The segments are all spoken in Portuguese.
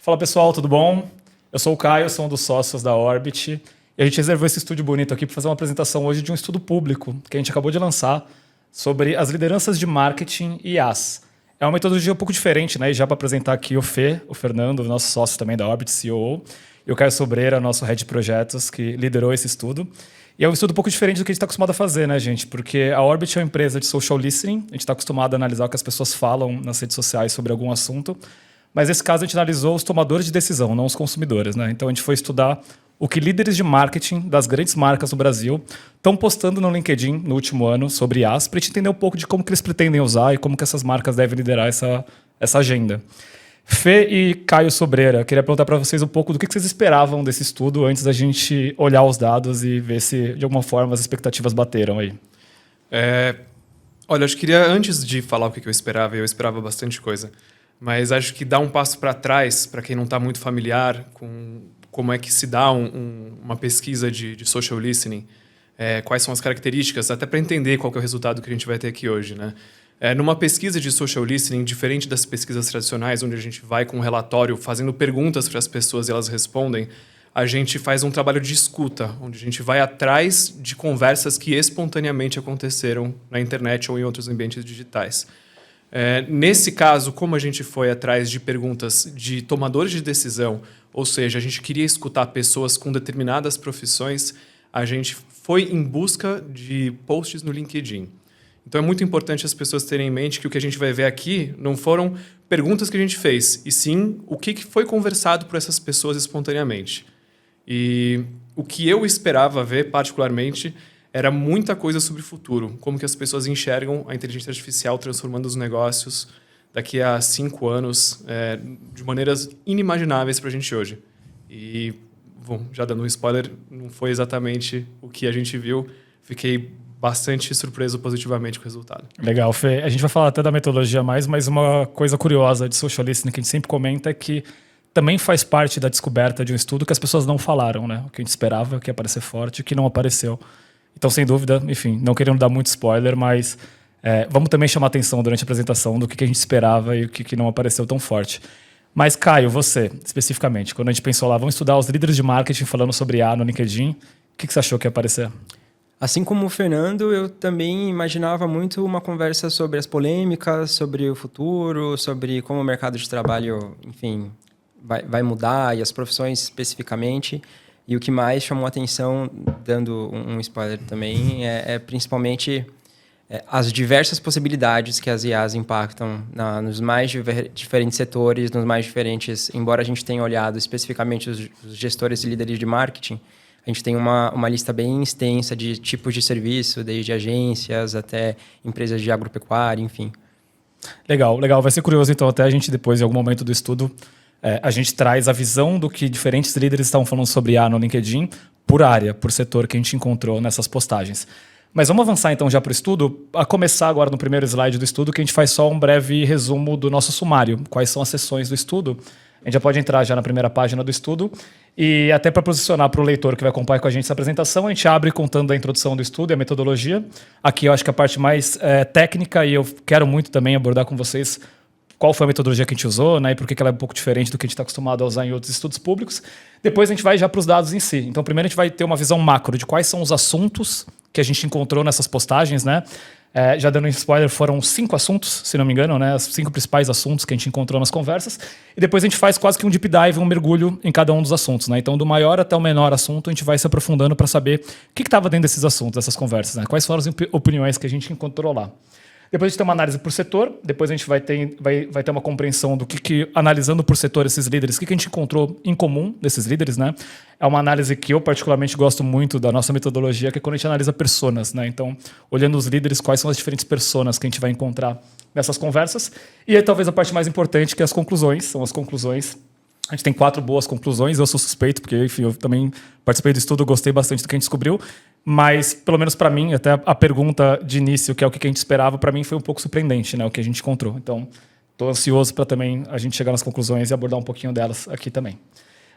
Fala pessoal, tudo bom? Eu sou o Caio, sou um dos sócios da Orbit. E a gente reservou esse estúdio bonito aqui para fazer uma apresentação hoje de um estudo público que a gente acabou de lançar sobre as lideranças de marketing e IaaS. É uma metodologia um pouco diferente, né? E já para apresentar aqui o Fernando, nosso sócio também da Orbit, CEO, e o Caio Sobreira, nosso head de projetos, que liderou esse estudo. E é um estudo um pouco diferente do que a gente está acostumado a fazer, né, gente? Porque a Orbit é uma empresa de social listening, a gente está acostumado a analisar o que as pessoas falam nas redes sociais sobre algum assunto, mas nesse caso a gente analisou os tomadores de decisão, não os consumidores, né? Então a gente foi estudar o que líderes de marketing das grandes marcas do Brasil estão postando no LinkedIn no último ano sobre IaaS, para a gente entender um pouco de como que eles pretendem usar e como que essas marcas devem liderar essa agenda. Fê e Caio Sobreira, queria perguntar para vocês um pouco do que vocês esperavam desse estudo antes da gente olhar os dados e ver se, de alguma forma, as expectativas bateram aí. Olha, eu queria, antes de falar o que eu esperava bastante coisa, mas acho que dar um passo para trás, para quem não está muito familiar com como é que se dá uma pesquisa de social listening, quais são as características, até para entender qual que é o resultado que a gente vai ter aqui hoje, né? Numa pesquisa de social listening, diferente das pesquisas tradicionais, onde a gente vai com um relatório fazendo perguntas para as pessoas e elas respondem, a gente faz um trabalho de escuta, onde a gente vai atrás de conversas que espontaneamente aconteceram na internet ou em outros ambientes digitais. Nesse caso, como a gente foi atrás de perguntas de tomadores de decisão, ou seja, a gente queria escutar pessoas com determinadas profissões, a gente foi em busca de posts no LinkedIn. Então é muito importante as pessoas terem em mente que o que a gente vai ver aqui não foram perguntas que a gente fez, e sim o que foi conversado por essas pessoas espontaneamente. E o que eu esperava ver, particularmente, era muita coisa sobre o futuro, como que as pessoas enxergam a inteligência artificial transformando os negócios daqui a 5 anos de maneiras inimagináveis para a gente hoje. E, bom, já dando um spoiler, não foi exatamente o que a gente viu. Fiquei bastante surpreso positivamente com o resultado. Legal, Fê. A gente vai falar até da metodologia mais, mas uma coisa curiosa de social listening que a gente sempre comenta é que também faz parte da descoberta de um estudo que as pessoas não falaram, né? O que a gente esperava que ia aparecer forte, que não apareceu. Então, sem dúvida, enfim, não querendo dar muito spoiler, mas vamos também chamar atenção durante a apresentação do que a gente esperava e o que não apareceu tão forte. Mas, Caio, você, especificamente, quando a gente pensou lá, vamos estudar os líderes de marketing falando sobre IA no LinkedIn, o que você achou que ia aparecer? Assim como o Fernando, eu também imaginava muito uma conversa sobre as polêmicas, sobre o futuro, sobre como o mercado de trabalho, enfim, vai mudar e as profissões especificamente. E o que mais chamou a atenção, dando um spoiler também, é principalmente as diversas possibilidades que as IAs impactam nos mais diferentes setores, nos mais diferentes... Embora a gente tenha olhado especificamente os gestores e líderes de marketing, a gente tem uma lista bem extensa de tipos de serviço, desde agências até empresas de agropecuária, enfim. Legal. Vai ser curioso, então, até a gente depois, em algum momento do estudo, a gente traz a visão do que diferentes líderes estavam falando sobre IA no LinkedIn por área, por setor que a gente encontrou nessas postagens. Mas vamos avançar então já para o estudo, a começar agora no primeiro slide do estudo, que a gente faz só um breve resumo do nosso sumário, quais são as seções do estudo. A gente já pode entrar já na primeira página do estudo e até para posicionar para o leitor que vai acompanhar com a gente essa apresentação, a gente abre contando a introdução do estudo e a metodologia. Aqui eu acho que a parte mais técnica e eu quero muito também abordar com vocês qual foi a metodologia que a gente usou, né, e por que ela é um pouco diferente do que a gente está acostumado a usar em outros estudos públicos. Depois a gente vai já para os dados em si. Então, primeiro a gente vai ter uma visão macro de quais são os assuntos que a gente encontrou nessas postagens, né? Já dando um spoiler, foram 5 assuntos, se não me engano, né? Os 5 principais assuntos que a gente encontrou nas conversas. E depois a gente faz quase que um deep dive, um mergulho em cada um dos assuntos, né? Então, do maior até o menor assunto, a gente vai se aprofundando para saber o que estava dentro desses assuntos, dessas conversas, né? Quais foram as opiniões que a gente encontrou lá. Depois a gente tem uma análise por setor, depois a gente vai ter uma compreensão do que analisando por setor esses líderes, o que a gente encontrou em comum desses líderes, né? É uma análise que eu particularmente gosto muito da nossa metodologia, que é quando a gente analisa personas, né? Então, olhando os líderes, quais são as diferentes personas que a gente vai encontrar nessas conversas. E aí talvez a parte mais importante, que é as conclusões, são as conclusões. A gente tem 4 boas conclusões, eu sou suspeito, porque enfim, eu também participei do estudo, gostei bastante do que a gente descobriu, mas pelo menos para mim, até a pergunta de início, que é o que a gente esperava, para mim foi um pouco surpreendente, né, o que a gente encontrou. Então, estou ansioso para também a gente chegar nas conclusões e abordar um pouquinho delas aqui também.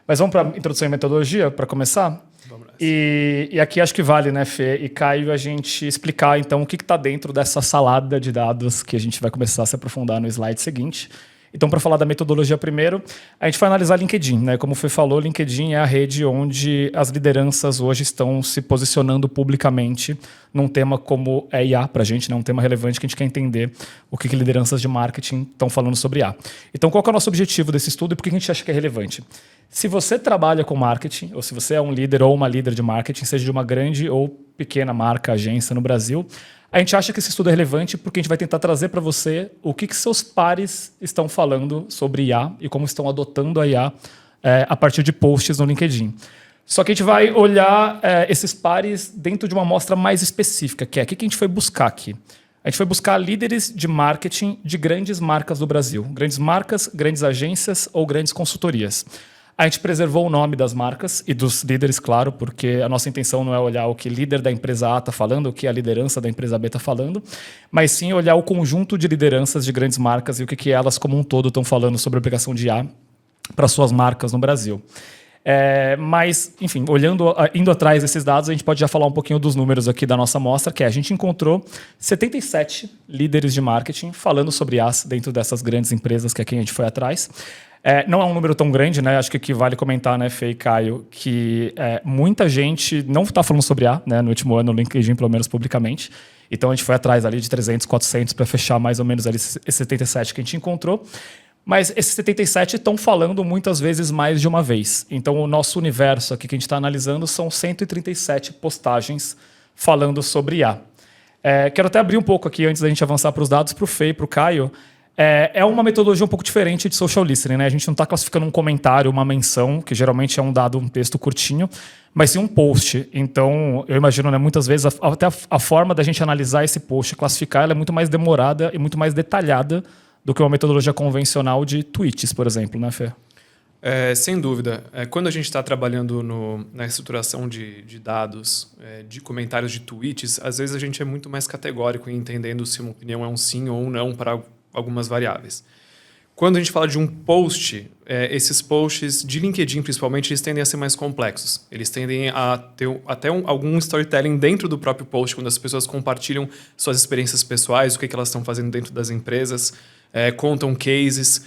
Mas vamos para a introdução e metodologia, para começar? Vamos lá. E aqui acho que vale, né, Fê e Caio, a gente explicar então o que está dentro dessa salada de dados que a gente vai começar a se aprofundar no slide seguinte. Então, para falar da metodologia primeiro, a gente vai analisar LinkedIn, né? Como o Fê falou, LinkedIn é a rede onde as lideranças hoje estão se posicionando publicamente num tema como é IA para a gente, né? Um tema relevante que a gente quer entender o que lideranças de marketing estão falando sobre IA. Então, qual que é o nosso objetivo desse estudo e por que a gente acha que é relevante? Se você trabalha com marketing, ou se você é um líder ou uma líder de marketing, seja de uma grande ou pequena marca, agência no Brasil, a gente acha que esse estudo é relevante porque a gente vai tentar trazer para você o que seus pares estão falando sobre IA e como estão adotando a IA a partir de posts no LinkedIn. Só que a gente vai olhar esses pares dentro de uma amostra mais específica, que é o que a gente foi buscar aqui. A gente foi buscar líderes de marketing de grandes marcas do Brasil. Grandes marcas, grandes agências ou grandes consultorias. A gente preservou o nome das marcas e dos líderes, claro, porque a nossa intenção não é olhar o que o líder da empresa A está falando, o que a liderança da empresa B está falando, mas sim olhar o conjunto de lideranças de grandes marcas e o que elas, como um todo, estão falando sobre a aplicação de IA para suas marcas no Brasil. Mas, enfim, indo atrás desses dados, a gente pode já falar um pouquinho dos números aqui da nossa amostra, que a gente encontrou 77 líderes de marketing falando sobre IAs dentro dessas grandes empresas que é quem a gente foi atrás. Não é um número tão grande, né? Acho que aqui vale comentar, né, Fê e Caio, que muita gente não está falando sobre IA, né, no último ano no LinkedIn, pelo menos publicamente. Então a gente foi atrás ali de 300, 400 para fechar mais ou menos ali esses 77 que a gente encontrou. Mas esses 77 estão falando muitas vezes mais de uma vez. Então o nosso universo aqui que a gente está analisando são 137 postagens falando sobre IA. Quero até abrir um pouco aqui antes da gente avançar para os dados, para o Fê e para o Caio. É uma metodologia um pouco diferente de social listening, né? A gente não está classificando um comentário, uma menção, que geralmente é um texto curtinho, mas sim um post. Então, eu imagino, né, muitas vezes, até a forma da gente analisar esse post, classificar, ela é muito mais demorada e muito mais detalhada do que uma metodologia convencional de tweets, por exemplo, né, Fê? Sem dúvida. Quando a gente está trabalhando na estruturação de dados, de comentários de tweets, às vezes a gente é muito mais categórico em entendendo se uma opinião é um sim ou um não para algumas variáveis. Quando a gente fala de um post, esses posts de LinkedIn, principalmente, eles tendem a ser mais complexos. Eles tendem a ter algum storytelling dentro do próprio post, quando as pessoas compartilham suas experiências pessoais, o que elas estão fazendo dentro das empresas, contam cases.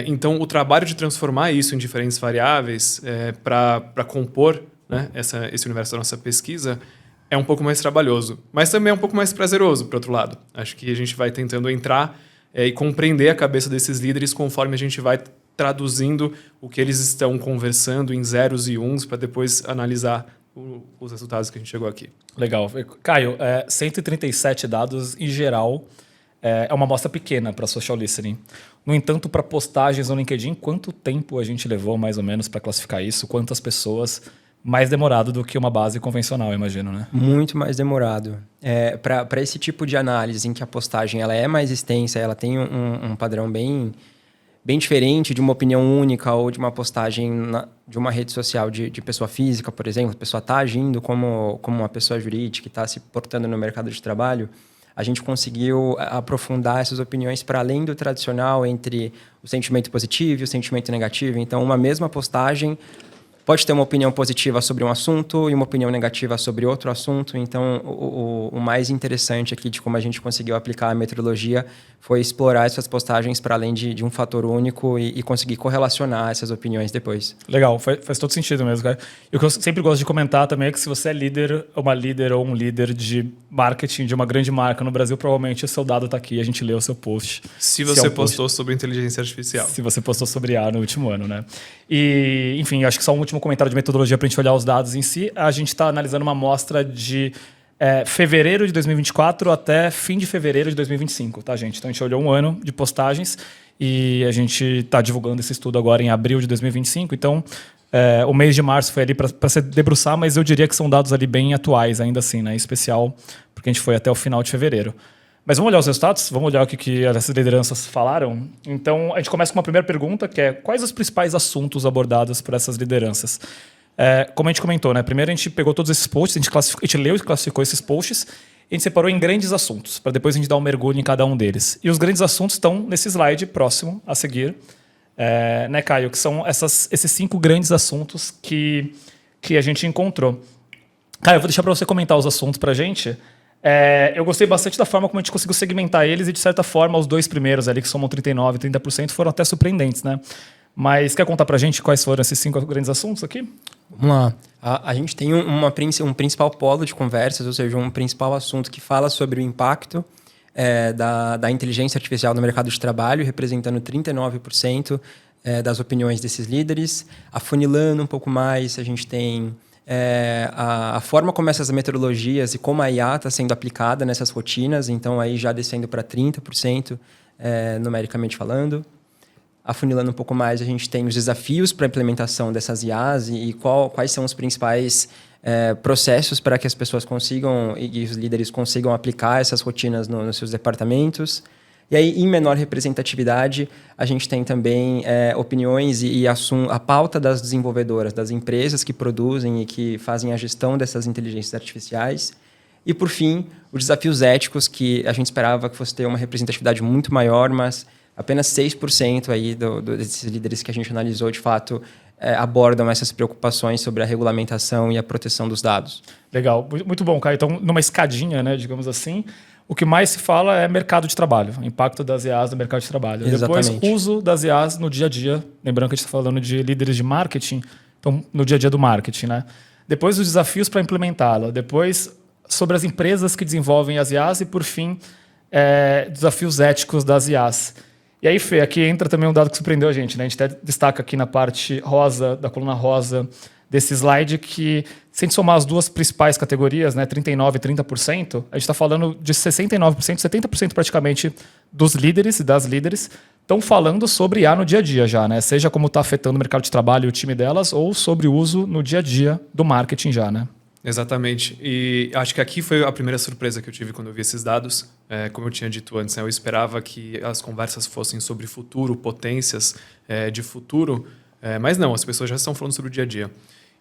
Então, o trabalho de transformar isso em diferentes variáveis para compor, né, esse universo da nossa pesquisa é um pouco mais trabalhoso. Mas também é um pouco mais prazeroso, por outro lado. Acho que a gente vai tentando entrar e compreender a cabeça desses líderes conforme a gente vai traduzindo o que eles estão conversando em zeros e uns para depois analisar os resultados que a gente chegou aqui. Legal. Caio, 137 dados em geral é uma amostra pequena para social listening. No entanto, para postagens no LinkedIn, quanto tempo a gente levou mais ou menos para classificar isso? Quantas pessoas? Mais demorado do que uma base convencional, imagino, né? Muito mais demorado. Para esse tipo de análise em que a postagem ela é mais extensa, ela tem um padrão bem diferente de uma opinião única ou de uma postagem de uma rede social de pessoa física, por exemplo. A pessoa está agindo como uma pessoa jurídica, está se portando no mercado de trabalho. A gente conseguiu aprofundar essas opiniões para além do tradicional entre o sentimento positivo e o sentimento negativo. Então, uma mesma postagem pode ter uma opinião positiva sobre um assunto e uma opinião negativa sobre outro assunto. Então, o mais interessante aqui de como a gente conseguiu aplicar a metodologia foi explorar essas postagens para além de um fator único e conseguir correlacionar essas opiniões depois. Legal, faz todo sentido mesmo, cara. E o que eu sempre gosto de comentar também é que se você é líder, uma líder ou um líder de marketing de uma grande marca no Brasil, provavelmente o seu dado está aqui, a gente lê o seu post. Se você postou sobre inteligência artificial. Se você postou sobre IA no último ano, né? E, enfim, acho que só um último comentário de metodologia para a gente olhar os dados em si. A gente está analisando uma amostra de fevereiro de 2024 até fim de fevereiro de 2025, tá, gente? Então, a gente olhou um ano de postagens e a gente está divulgando esse estudo agora em abril de 2025. Então, o mês de março foi ali para se debruçar, mas eu diria que são dados ali bem atuais ainda assim, né? Em especial porque a gente foi até o final de fevereiro. Mas vamos olhar os resultados? Vamos olhar o que essas lideranças falaram? Então, a gente começa com uma primeira pergunta, que é quais os principais assuntos abordados por essas lideranças? Como a gente comentou, né? Primeiro a gente pegou todos esses posts, a gente leu e classificou esses posts, e a gente separou em grandes assuntos, para depois a gente dar um mergulho em cada um deles. E os grandes assuntos estão nesse slide próximo a seguir, né, Caio? Que são esses 5 grandes assuntos que a gente encontrou. Caio, eu vou deixar para você comentar os assuntos para a gente. Eu gostei bastante da forma como a gente conseguiu segmentar eles e, de certa forma, os dois primeiros ali, que somam 39% e 30%, foram até surpreendentes, né? Mas quer contar pra gente quais foram esses 5 grandes assuntos aqui? Vamos lá. A gente tem um principal polo de conversas, ou seja, um principal assunto que fala sobre o impacto da inteligência artificial no mercado de trabalho, representando 39% das opiniões desses líderes. Afunilando um pouco mais, a gente tem a forma como essas metodologias e como a IA está sendo aplicada nessas rotinas, então aí já descendo para 30%, numericamente falando. Afunilando um pouco mais, a gente tem os desafios para a implementação dessas IAs e quais são os principais processos para que as pessoas consigam e os líderes consigam aplicar essas rotinas nos seus departamentos. E aí, em menor representatividade, a gente tem também opiniões e a pauta das desenvolvedoras, das empresas que produzem e que fazem a gestão dessas inteligências artificiais. E, por fim, os desafios éticos, que a gente esperava que fosse ter uma representatividade muito maior, mas apenas 6% aí desses líderes que a gente analisou, de fato, abordam essas preocupações sobre a regulamentação e a proteção dos dados. Legal, muito bom, Caio. Então, numa escadinha, né, digamos assim, o que mais se fala é mercado de trabalho, impacto das IAs no mercado de trabalho. Exatamente. Depois, uso das IAs no dia a dia. Lembrando que a gente está falando de líderes de marketing, então, no dia a dia do marketing, né? Depois, os desafios para implementá-la. Depois, sobre as empresas que desenvolvem as IAs. E, por fim, desafios éticos das IAs. E aí, Fê, aqui entra também um dado que surpreendeu a gente, né? A gente até destaca aqui na parte rosa, da coluna rosa desse slide, que se a gente somar as duas principais categorias, né, 39% e 30%, a gente está falando de 69%, 70% praticamente dos líderes e das líderes estão falando sobre IA no dia a dia já, né? Seja como está afetando o mercado de trabalho e o time delas, ou sobre o uso no dia a dia do marketing já, né? Exatamente. E acho que aqui foi a primeira surpresa que eu tive quando eu vi esses dados. Como eu tinha dito antes, né, eu esperava que as conversas fossem sobre futuro, potências de futuro, mas não, as pessoas já estão falando sobre o dia a dia.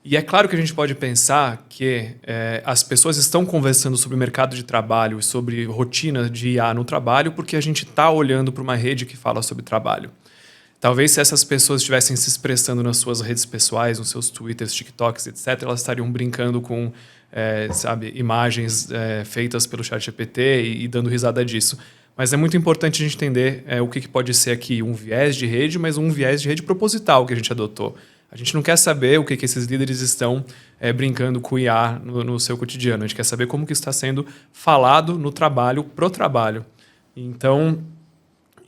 E é claro que a gente pode pensar que as pessoas estão conversando sobre o mercado de trabalho e sobre rotina de IA no trabalho porque a gente está olhando para uma rede que fala sobre trabalho. Talvez se essas pessoas estivessem se expressando nas suas redes pessoais, nos seus Twitters, TikToks, etc., elas estariam brincando com imagens feitas pelo ChatGPT e dando risada disso. Mas é muito importante a gente entender o que pode ser aqui um viés de rede, mas um viés de rede proposital que a gente adotou. A gente não quer saber o que esses líderes estão brincando com IA no seu cotidiano. A gente quer saber como que está sendo falado no trabalho, pro trabalho. Então,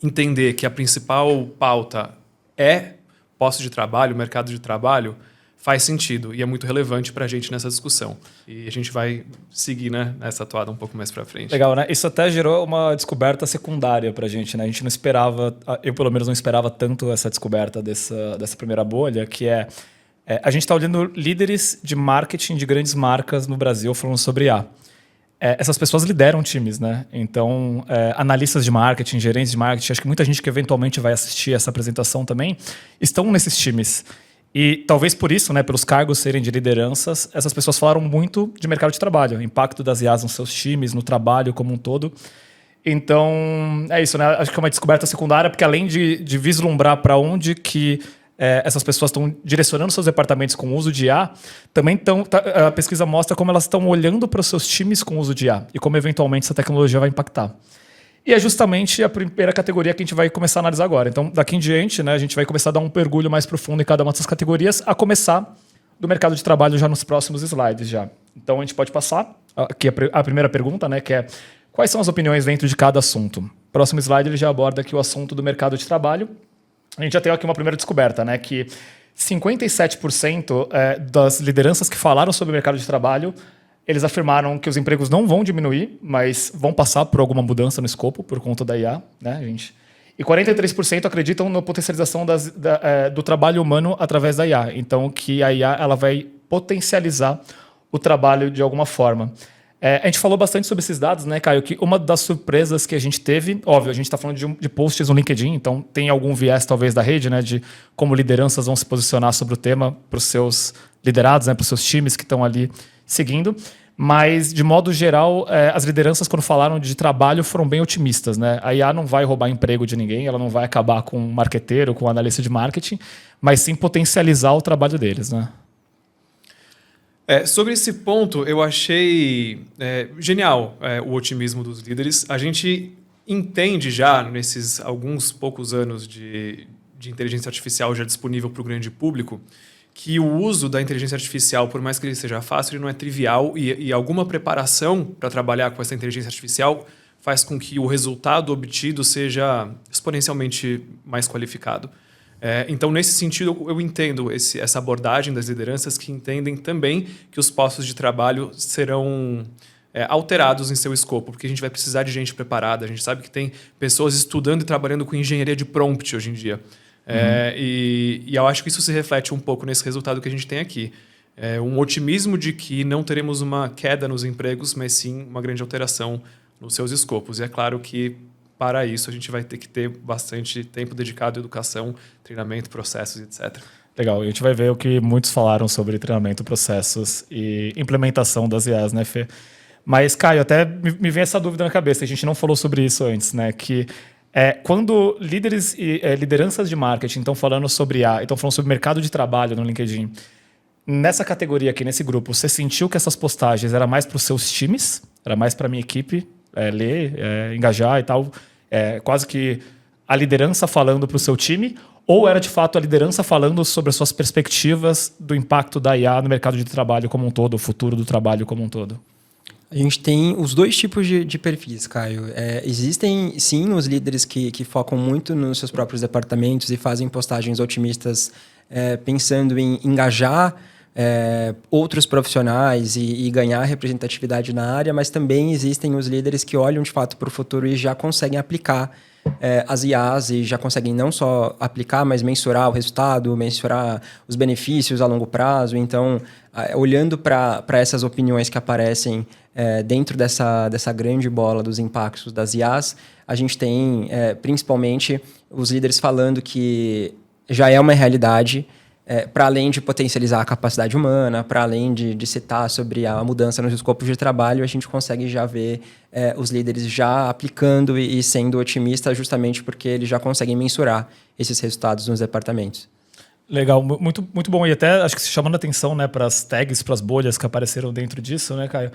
entender que a principal pauta é posto de trabalho, mercado de trabalho, faz sentido e é muito relevante para a gente nessa discussão. E a gente vai seguir, né, nessa atuada um pouco mais para frente. Legal, né? Isso até gerou uma descoberta secundária para a gente, né? A gente não esperava, eu pelo menos não esperava tanto essa descoberta dessa primeira bolha, que a gente está olhando líderes de marketing de grandes marcas no Brasil falando sobre IA. Essas pessoas lideram times, né? Então, analistas de marketing, gerentes de marketing, acho que muita gente que eventualmente vai assistir essa apresentação também, estão nesses times. E talvez por isso, né, pelos cargos serem de lideranças, essas pessoas falaram muito de mercado de trabalho, impacto das IAs nos seus times, no trabalho como um todo. Então, é isso, né? Acho que é uma descoberta secundária, porque além de vislumbrar para onde que essas pessoas estão direcionando seus departamentos com o uso de IA, também a pesquisa mostra como elas estão olhando para os seus times com o uso de IA e como eventualmente essa tecnologia vai impactar. E é justamente a primeira categoria que a gente vai começar a analisar agora. Então, daqui em diante, né, a gente vai começar a dar um mergulho mais profundo em cada uma dessas categorias, a começar do mercado de trabalho já nos próximos slides. Já. Então, a gente pode passar aqui a primeira pergunta, né, que é quais são as opiniões dentro de cada assunto? Próximo slide ele já aborda aqui o assunto do mercado de trabalho. A gente já tem aqui uma primeira descoberta, né, que 57% das lideranças que falaram sobre o mercado de trabalho, eles afirmaram que os empregos não vão diminuir, mas vão passar por alguma mudança no escopo por conta da IA, né, gente? E 43% acreditam na potencialização do trabalho humano através da IA. Então, que a IA ela vai potencializar o trabalho de alguma forma. A gente falou bastante sobre esses dados, né, Caio? Que uma das surpresas que a gente teve, óbvio, a gente está falando de posts no LinkedIn, então tem algum viés talvez da rede, né, de como lideranças vão se posicionar sobre o tema para os seus liderados, né, para os seus times que estão ali seguindo. Mas, de modo geral, as lideranças, quando falaram de trabalho, foram bem otimistas, né? A IA não vai roubar emprego de ninguém, ela não vai acabar com um marqueteiro, com um analista de marketing, mas sim potencializar o trabalho deles, né? Sobre esse ponto, eu achei genial o otimismo dos líderes. A gente entende já, nesses alguns poucos anos de inteligência artificial já disponível para o grande público, que o uso da inteligência artificial, por mais que ele seja fácil, ele não é trivial e alguma preparação para trabalhar com essa inteligência artificial faz com que o resultado obtido seja exponencialmente mais qualificado. Então, nesse sentido, eu entendo essa abordagem das lideranças que entendem também que os postos de trabalho serão alterados em seu escopo, porque a gente vai precisar de gente preparada. A gente sabe que tem pessoas estudando e trabalhando com engenharia de prompt hoje em dia. E eu acho que isso se reflete um pouco nesse resultado que a gente tem aqui. Um otimismo de que não teremos uma queda nos empregos, mas sim uma grande alteração nos seus escopos. E é claro que, para isso, a gente vai ter que ter bastante tempo dedicado à educação, treinamento, processos, etc. Legal, a gente vai ver o que muitos falaram sobre treinamento, processos e implementação das IAs, né, Fê? Mas, Caio, até me vem essa dúvida na cabeça, a gente não falou sobre isso antes, né? Que quando líderes e lideranças de marketing estão falando sobre IA, estão falando sobre mercado de trabalho no LinkedIn, nessa categoria aqui, nesse grupo, você sentiu que essas postagens eram mais para os seus times, era mais para a minha equipe ler, engajar e tal, quase que a liderança falando para o seu time, ou era de fato a liderança falando sobre as suas perspectivas do impacto da IA no mercado de trabalho como um todo, o futuro do trabalho como um todo? A gente tem os dois tipos de perfis, Caio. Existem, sim, os líderes que focam muito nos seus próprios departamentos e fazem postagens otimistas pensando em engajar outros profissionais e ganhar representatividade na área, mas também existem os líderes que olham de fato para o futuro e já conseguem aplicar as IAs e já conseguem não só aplicar, mas mensurar o resultado, mensurar os benefícios a longo prazo. Então, olhando para essas opiniões que aparecem dentro dessa grande bola dos impactos das IAs, a gente tem principalmente os líderes falando que já é uma realidade, para além de potencializar a capacidade humana, para além de citar sobre a mudança nos escopos de trabalho, a gente consegue já ver os líderes já aplicando e sendo otimistas justamente porque eles já conseguem mensurar esses resultados nos departamentos. Legal, muito, muito bom. E até acho que se chamando a atenção, né, para as tags, para as bolhas que apareceram dentro disso, né, Caio?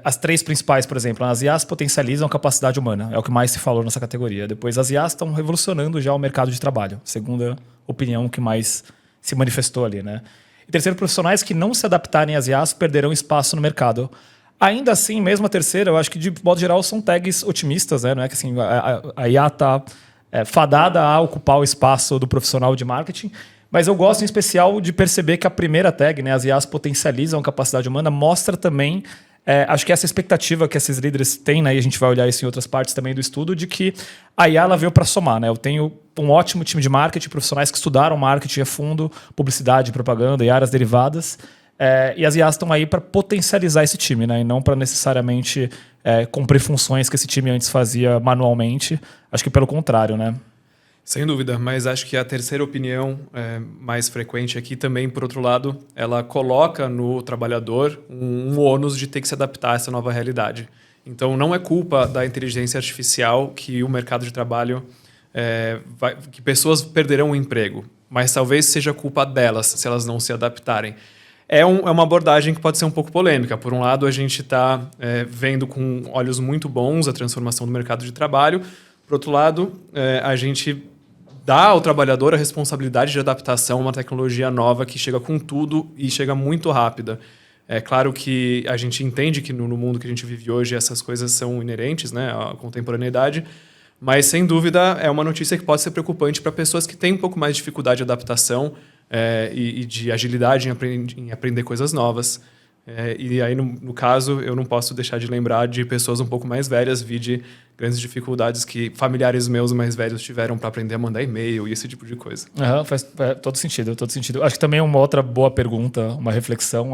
As três principais, por exemplo, as IAs potencializam a capacidade humana, é o que mais se falou nessa categoria. Depois, as IAs estão revolucionando já o mercado de trabalho, segunda opinião que mais se manifestou ali, né? E terceiro, profissionais que não se adaptarem às IAs perderão espaço no mercado. Ainda assim, mesmo a terceira, eu acho que de modo geral são tags otimistas, né? Não é que assim, a IA está fadada a ocupar o espaço do profissional de marketing, mas eu gosto em especial de perceber que a primeira tag, né, as IAs potencializam a capacidade humana, mostra também, acho que essa expectativa que esses líderes têm, né, e a gente vai olhar isso em outras partes também do estudo, de que a IA ela veio para somar. Né? Eu tenho um ótimo time de marketing, profissionais que estudaram marketing a fundo, publicidade, propaganda e áreas derivadas, e as IAs estão aí para potencializar esse time, né, e não para necessariamente cumprir funções que esse time antes fazia manualmente. Acho que pelo contrário, né? Sem dúvida, mas acho que a terceira opinião mais frequente aqui também, por outro lado, ela coloca no trabalhador um ônus de ter que se adaptar a essa nova realidade. Então, não é culpa da inteligência artificial que o mercado de trabalho, que pessoas perderão o emprego, mas talvez seja culpa delas se elas não se adaptarem. É uma abordagem que pode ser um pouco polêmica. Por um lado, a gente está vendo com olhos muito bons a transformação do mercado de trabalho. Por outro lado, a gente dá ao trabalhador a responsabilidade de adaptação a uma tecnologia nova que chega com tudo e chega muito rápida. É claro que a gente entende que no mundo que a gente vive hoje essas coisas são inerentes, né, à contemporaneidade, mas, sem dúvida, é uma notícia que pode ser preocupante para pessoas que têm um pouco mais de dificuldade de adaptação e de agilidade em aprender coisas novas. E aí, no caso, eu não posso deixar de lembrar de pessoas um pouco mais velhas, de grandes dificuldades que familiares meus mais velhos tiveram para aprender a mandar e-mail e esse tipo de coisa. Faz todo sentido, todo sentido. Acho que também uma outra boa pergunta, uma reflexão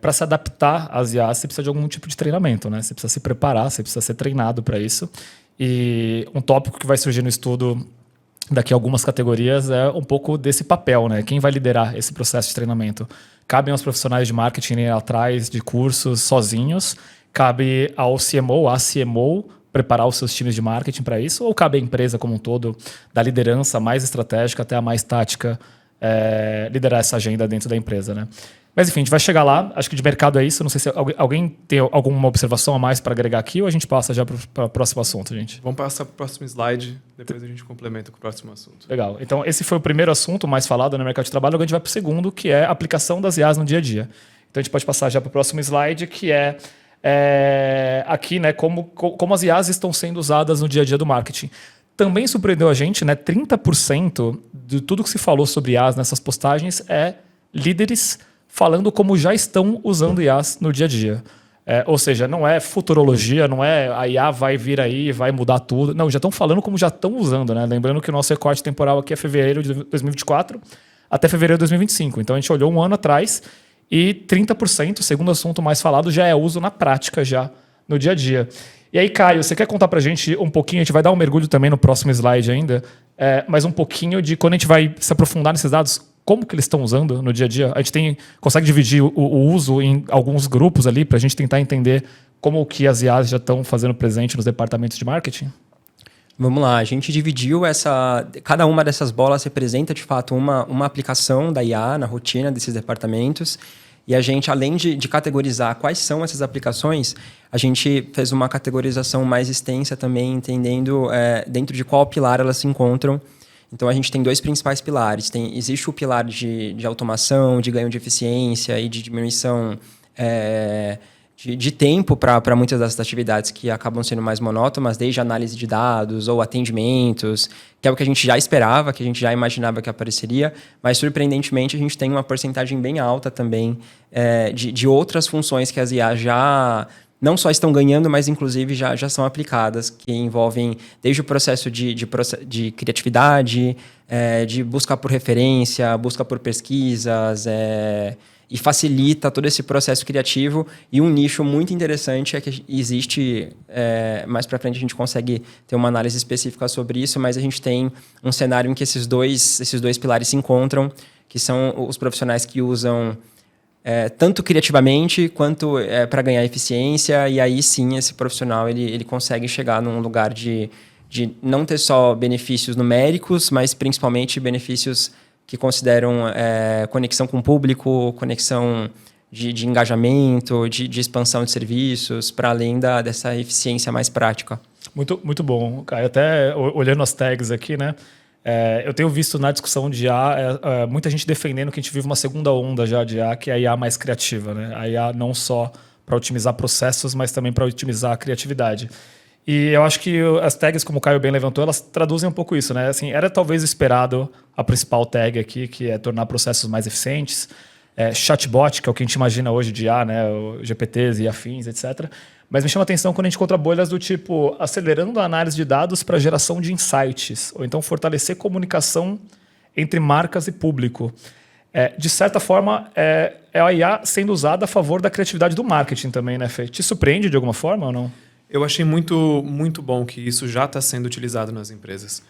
para se adaptar às IAs, você precisa de algum tipo de treinamento, né? Você precisa se preparar, você precisa ser treinado para isso. E um tópico que vai surgir no estudo daqui a algumas categorias é um pouco desse papel, né? Quem vai liderar esse processo de treinamento? Cabem aos profissionais de marketing ir atrás de cursos sozinhos? Cabe ao CMO, à CMO, preparar os seus times de marketing para isso? Ou cabe à empresa como um todo, da liderança mais estratégica até a mais tática, liderar essa agenda dentro da empresa, né? Mas enfim, a gente vai chegar lá. Acho que de mercado é isso. Não sei se alguém tem alguma observação a mais para agregar aqui ou a gente passa já para o próximo assunto, gente. Vamos passar para o próximo slide, depois a gente complementa com o próximo assunto. Legal. Então, esse foi o primeiro assunto mais falado no mercado de trabalho. Agora a gente vai para o segundo, que é a aplicação das IAs no dia a dia. Então, a gente pode passar já para o próximo slide, que é aqui, né, como as IAs estão sendo usadas no dia a dia do marketing. Também surpreendeu a gente, né, 30% de tudo que se falou sobre IAs nessas postagens é líderes falando como já estão usando IAs no dia a dia. Ou seja, não é futurologia, não é a IA vai vir aí, vai mudar tudo. Não, já estão falando como já estão usando, né? Lembrando que o nosso recorte temporal aqui é fevereiro de 2024 até fevereiro de 2025. Então, a gente olhou um ano atrás e 30%, segundo assunto mais falado, já é uso na prática, já no dia a dia. E aí, Caio, você quer contar pra gente um pouquinho, a gente vai dar um mergulho também no próximo slide ainda, mas um pouquinho de quando a gente vai se aprofundar nesses dados, como que eles estão usando no dia a dia? A gente consegue dividir o uso em alguns grupos ali para a gente tentar entender como que as IAs já estão fazendo presente nos departamentos de marketing? Vamos lá, a gente dividiu cada uma dessas bolas representa de fato uma aplicação da IA na rotina desses departamentos. E a gente, além de categorizar quais são essas aplicações, a gente fez uma categorização mais extensa também, entendendo dentro de qual pilar elas se encontram. Então, a gente tem 2 principais pilares. Existe o pilar de automação, de ganho de eficiência e de diminuição de tempo para muitas dessas atividades que acabam sendo mais monótonas, desde análise de dados ou atendimentos, que é o que a gente já esperava, que a gente já imaginava que apareceria, mas, surpreendentemente, a gente tem uma porcentagem bem alta também de outras funções que as IA já não só estão ganhando, mas inclusive já são aplicadas, que envolvem desde o processo de criatividade, de busca por referência, busca por pesquisas, e facilita todo esse processo criativo. E um nicho muito interessante é que existe, mais para frente a gente consegue ter uma análise específica sobre isso, mas a gente tem um cenário em que esses dois pilares se encontram, que são os profissionais que usam tanto criativamente quanto para ganhar eficiência, e aí sim esse profissional ele consegue chegar num lugar de não ter só benefícios numéricos, mas principalmente benefícios que consideram conexão com o público, conexão de engajamento, de expansão de serviços, para além dessa eficiência mais prática. Muito, muito bom, Caio. Até olhando as tags aqui, né? Eu tenho visto na discussão de IA muita gente defendendo que a gente vive uma segunda onda já de IA, que é a IA mais criativa, né? A IA não só para otimizar processos, mas também para otimizar a criatividade. E eu acho que as tags, como o Caio bem levantou, elas traduzem um pouco isso, né? Assim, era talvez esperado a principal tag aqui, que é tornar processos mais eficientes. Chatbot, que é o que a gente imagina hoje de IA, né? O GPTs e afins, etc. Mas me chama a atenção quando a gente encontra bolhas do tipo acelerando a análise de dados para geração de insights, ou então fortalecer comunicação entre marcas e público. De certa forma, é a IA sendo usada a favor da criatividade do marketing também, né, Fê? Te surpreende de alguma forma ou não? Eu achei muito, muito bom que isso já está sendo utilizado nas empresas.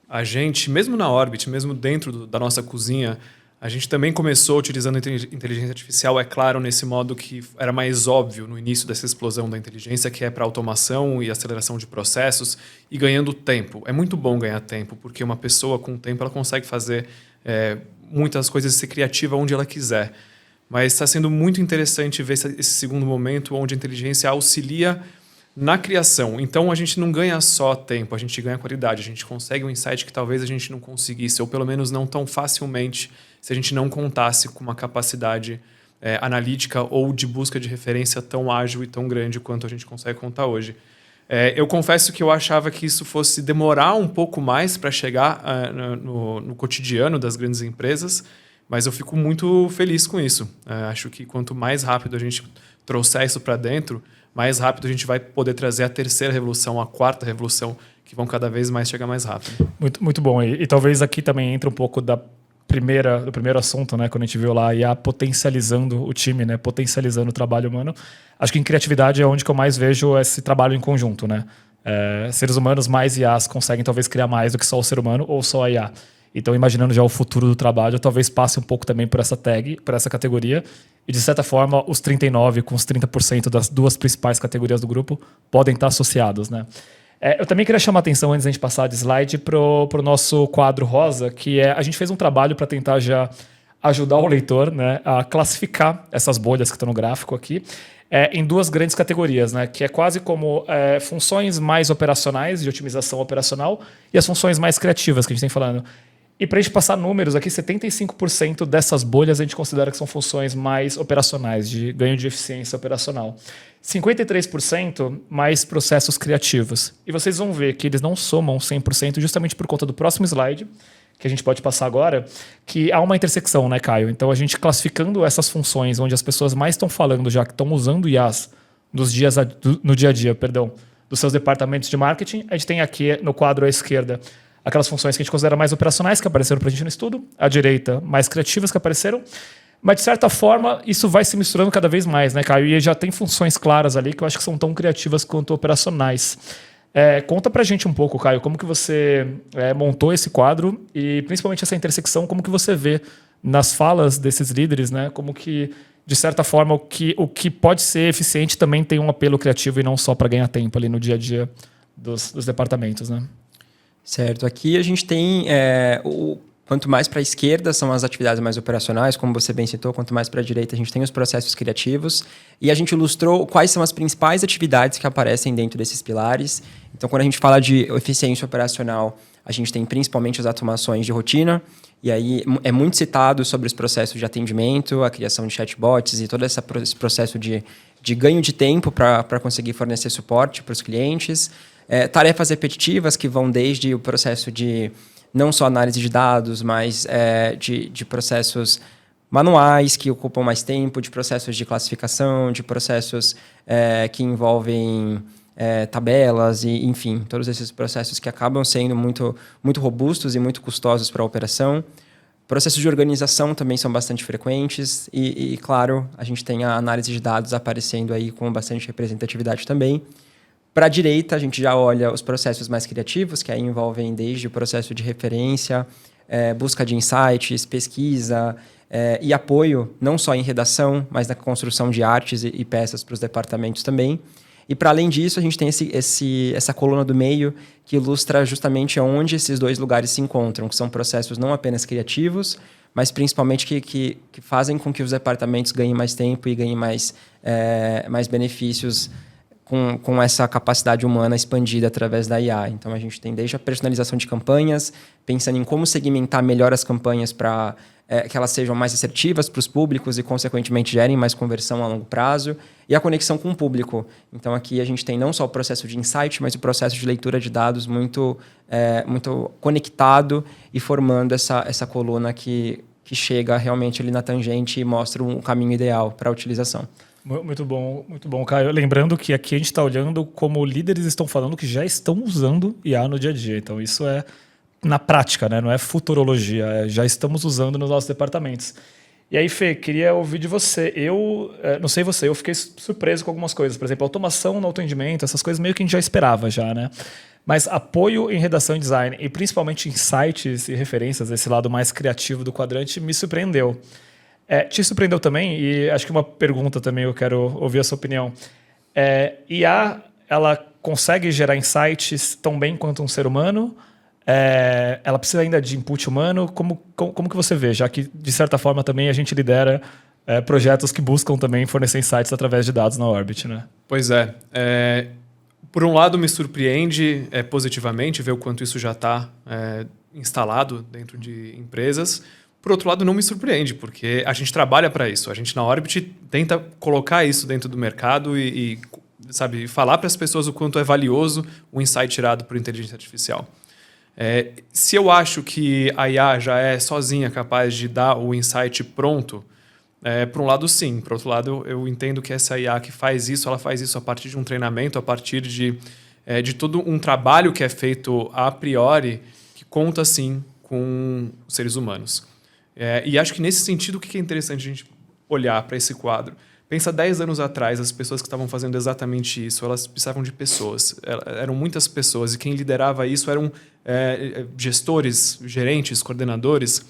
A gente, mesmo na Orbit, mesmo dentro da nossa cozinha, a gente também começou utilizando inteligência artificial, é claro, nesse modo que era mais óbvio no início dessa explosão da inteligência, que é para automação e aceleração de processos e ganhando tempo. É muito bom ganhar tempo, porque uma pessoa com tempo ela consegue fazer muitas coisas e ser criativa onde ela quiser. Mas está sendo muito interessante ver esse segundo momento onde a inteligência auxilia na criação. Então, a gente não ganha só tempo, a gente ganha qualidade. A gente consegue um insight que talvez a gente não conseguisse, ou pelo menos não tão facilmente, se a gente não contasse com uma capacidade analítica ou de busca de referência tão ágil e tão grande quanto a gente consegue contar hoje. Eu confesso que eu achava que isso fosse demorar um pouco mais para chegar no cotidiano das grandes empresas, mas eu fico muito feliz com isso. Acho que quanto mais rápido a gente trouxer isso para dentro, mais rápido a gente vai poder trazer a terceira revolução, a quarta revolução, que vão cada vez mais chegar mais rápido. Muito, muito bom. E talvez aqui também entre um pouco do primeiro assunto, né, quando a gente viu lá a IA potencializando o time, né, potencializando o trabalho humano. Acho que em criatividade é onde que eu mais vejo esse trabalho em conjunto, né? Seres humanos mais IAs conseguem talvez criar mais do que só o ser humano ou só a IA. Então, imaginando já o futuro do trabalho, talvez passe um pouco também por essa tag, por essa categoria. E, de certa forma, os 39% com os 30% das duas principais categorias do grupo podem estar associados, né? Eu também queria chamar a atenção, antes da gente passar de slide, para o nosso quadro rosa, que a gente fez um trabalho para tentar já ajudar o leitor, né, a classificar essas bolhas que estão no gráfico aqui em duas grandes categorias, né, que é quase como funções mais operacionais, de otimização operacional, e as funções mais criativas que a gente tem falando. E para a gente passar números aqui, 75% dessas bolhas a gente considera que são funções mais operacionais, de ganho de eficiência operacional. 53% mais processos criativos. E vocês vão ver que eles não somam 100% justamente por conta do próximo slide, que a gente pode passar agora, que há uma intersecção, né, Caio? Então, a gente classificando essas funções onde as pessoas mais estão falando, já que estão usando IAs no dia a dia, dos seus departamentos de marketing, a gente tem aqui no quadro à esquerda aquelas funções que a gente considera mais operacionais, que apareceram para a gente no estudo, à direita, mais criativas que apareceram, mas, de certa forma, isso vai se misturando cada vez mais, né, Caio? E já tem funções claras ali que eu acho que são tão criativas quanto operacionais. Conta pra gente um pouco, Caio, como que você montou esse quadro e, principalmente, essa intersecção, como que você vê nas falas desses líderes, né? Como que, de certa forma, o que pode ser eficiente também tem um apelo criativo e não só para ganhar tempo ali no dia a dia dos departamentos, né? Certo. Aqui a gente tem quanto mais para a esquerda são as atividades mais operacionais, como você bem citou, quanto mais para a direita a gente tem os processos criativos. E a gente ilustrou quais são as principais atividades que aparecem dentro desses pilares. Então, quando a gente fala de eficiência operacional, a gente tem principalmente as automações de rotina. E aí é muito citado sobre os processos de atendimento, a criação de chatbots e todo esse processo de ganho de tempo para conseguir fornecer suporte para os clientes. Tarefas repetitivas que vão desde o processo de não só análise de dados, mas de processos manuais que ocupam mais tempo, de processos de classificação, de processos que envolvem tabelas e, enfim, todos esses processos que acabam sendo muito, muito robustos e muito custosos para a operação. Processos de organização também são bastante frequentes e, claro, a gente tem a análise de dados aparecendo aí com bastante representatividade também. Para a direita, a gente já olha os processos mais criativos, que aí envolvem desde o processo de referência, busca de insights, pesquisa e apoio, não só em redação, mas na construção de artes e peças para os departamentos também. E, para além disso, a gente tem essa coluna do meio que ilustra justamente onde esses dois lugares se encontram, que são processos não apenas criativos, mas principalmente que fazem com que os departamentos ganhem mais tempo e ganhem mais benefícios com essa capacidade humana expandida através da IA. Então, a gente tem desde a personalização de campanhas, pensando em como segmentar melhor as campanhas para que elas sejam mais assertivas para os públicos e, consequentemente, gerem mais conversão a longo prazo, e a conexão com o público. Então, aqui a gente tem não só o processo de insight, mas o processo de leitura de dados muito conectado e formando essa coluna que chega realmente ali na tangente e mostra um caminho ideal para a utilização. Muito bom, Caio. Lembrando que aqui a gente está olhando como líderes estão falando que já estão usando IA no dia a dia. Então, isso é na prática, né? Não é futurologia. Já estamos usando nos nossos departamentos. E aí, Fê, queria ouvir de você. Eu não sei você, eu fiquei surpreso com algumas coisas. Por exemplo, automação no autoatendimento, essas coisas meio que a gente já esperava já, né? Mas apoio em redação e design, e principalmente em sites e referências, esse lado mais criativo do quadrante, me surpreendeu. Te surpreendeu também? E acho que uma pergunta também eu quero ouvir a sua opinião. IA, ela consegue gerar insights tão bem quanto um ser humano? Ela precisa ainda de input humano? Como que você vê? Já que, de certa forma, também a gente lidera projetos que buscam também fornecer insights através de dados na Orbit, né? Pois é. Por um lado, me surpreende positivamente ver o quanto isso já está instalado dentro de empresas. Por outro lado, não me surpreende, porque a gente trabalha para isso. A gente, na Orbit, tenta colocar isso dentro do mercado e sabe, falar para as pessoas o quanto é valioso o insight tirado por inteligência artificial. Se eu acho que a IA já é sozinha capaz de dar o insight pronto, por um lado, sim. Por outro lado, eu entendo que essa IA que faz isso, ela faz isso a partir de um treinamento, a partir de todo um trabalho que é feito a priori, que conta, sim, com os seres humanos. E acho que, nesse sentido, o que é interessante a gente olhar para esse quadro? Pensa 10 anos atrás, as pessoas que estavam fazendo exatamente isso, elas precisavam de pessoas. Eram muitas pessoas, e quem liderava isso eram gestores, gerentes, coordenadores.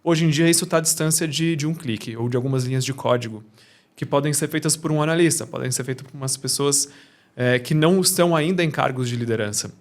Hoje em dia, isso está à distância de um clique ou de algumas linhas de código, que podem ser feitas por um analista, podem ser feitas por umas pessoas que não estão ainda em cargos de liderança.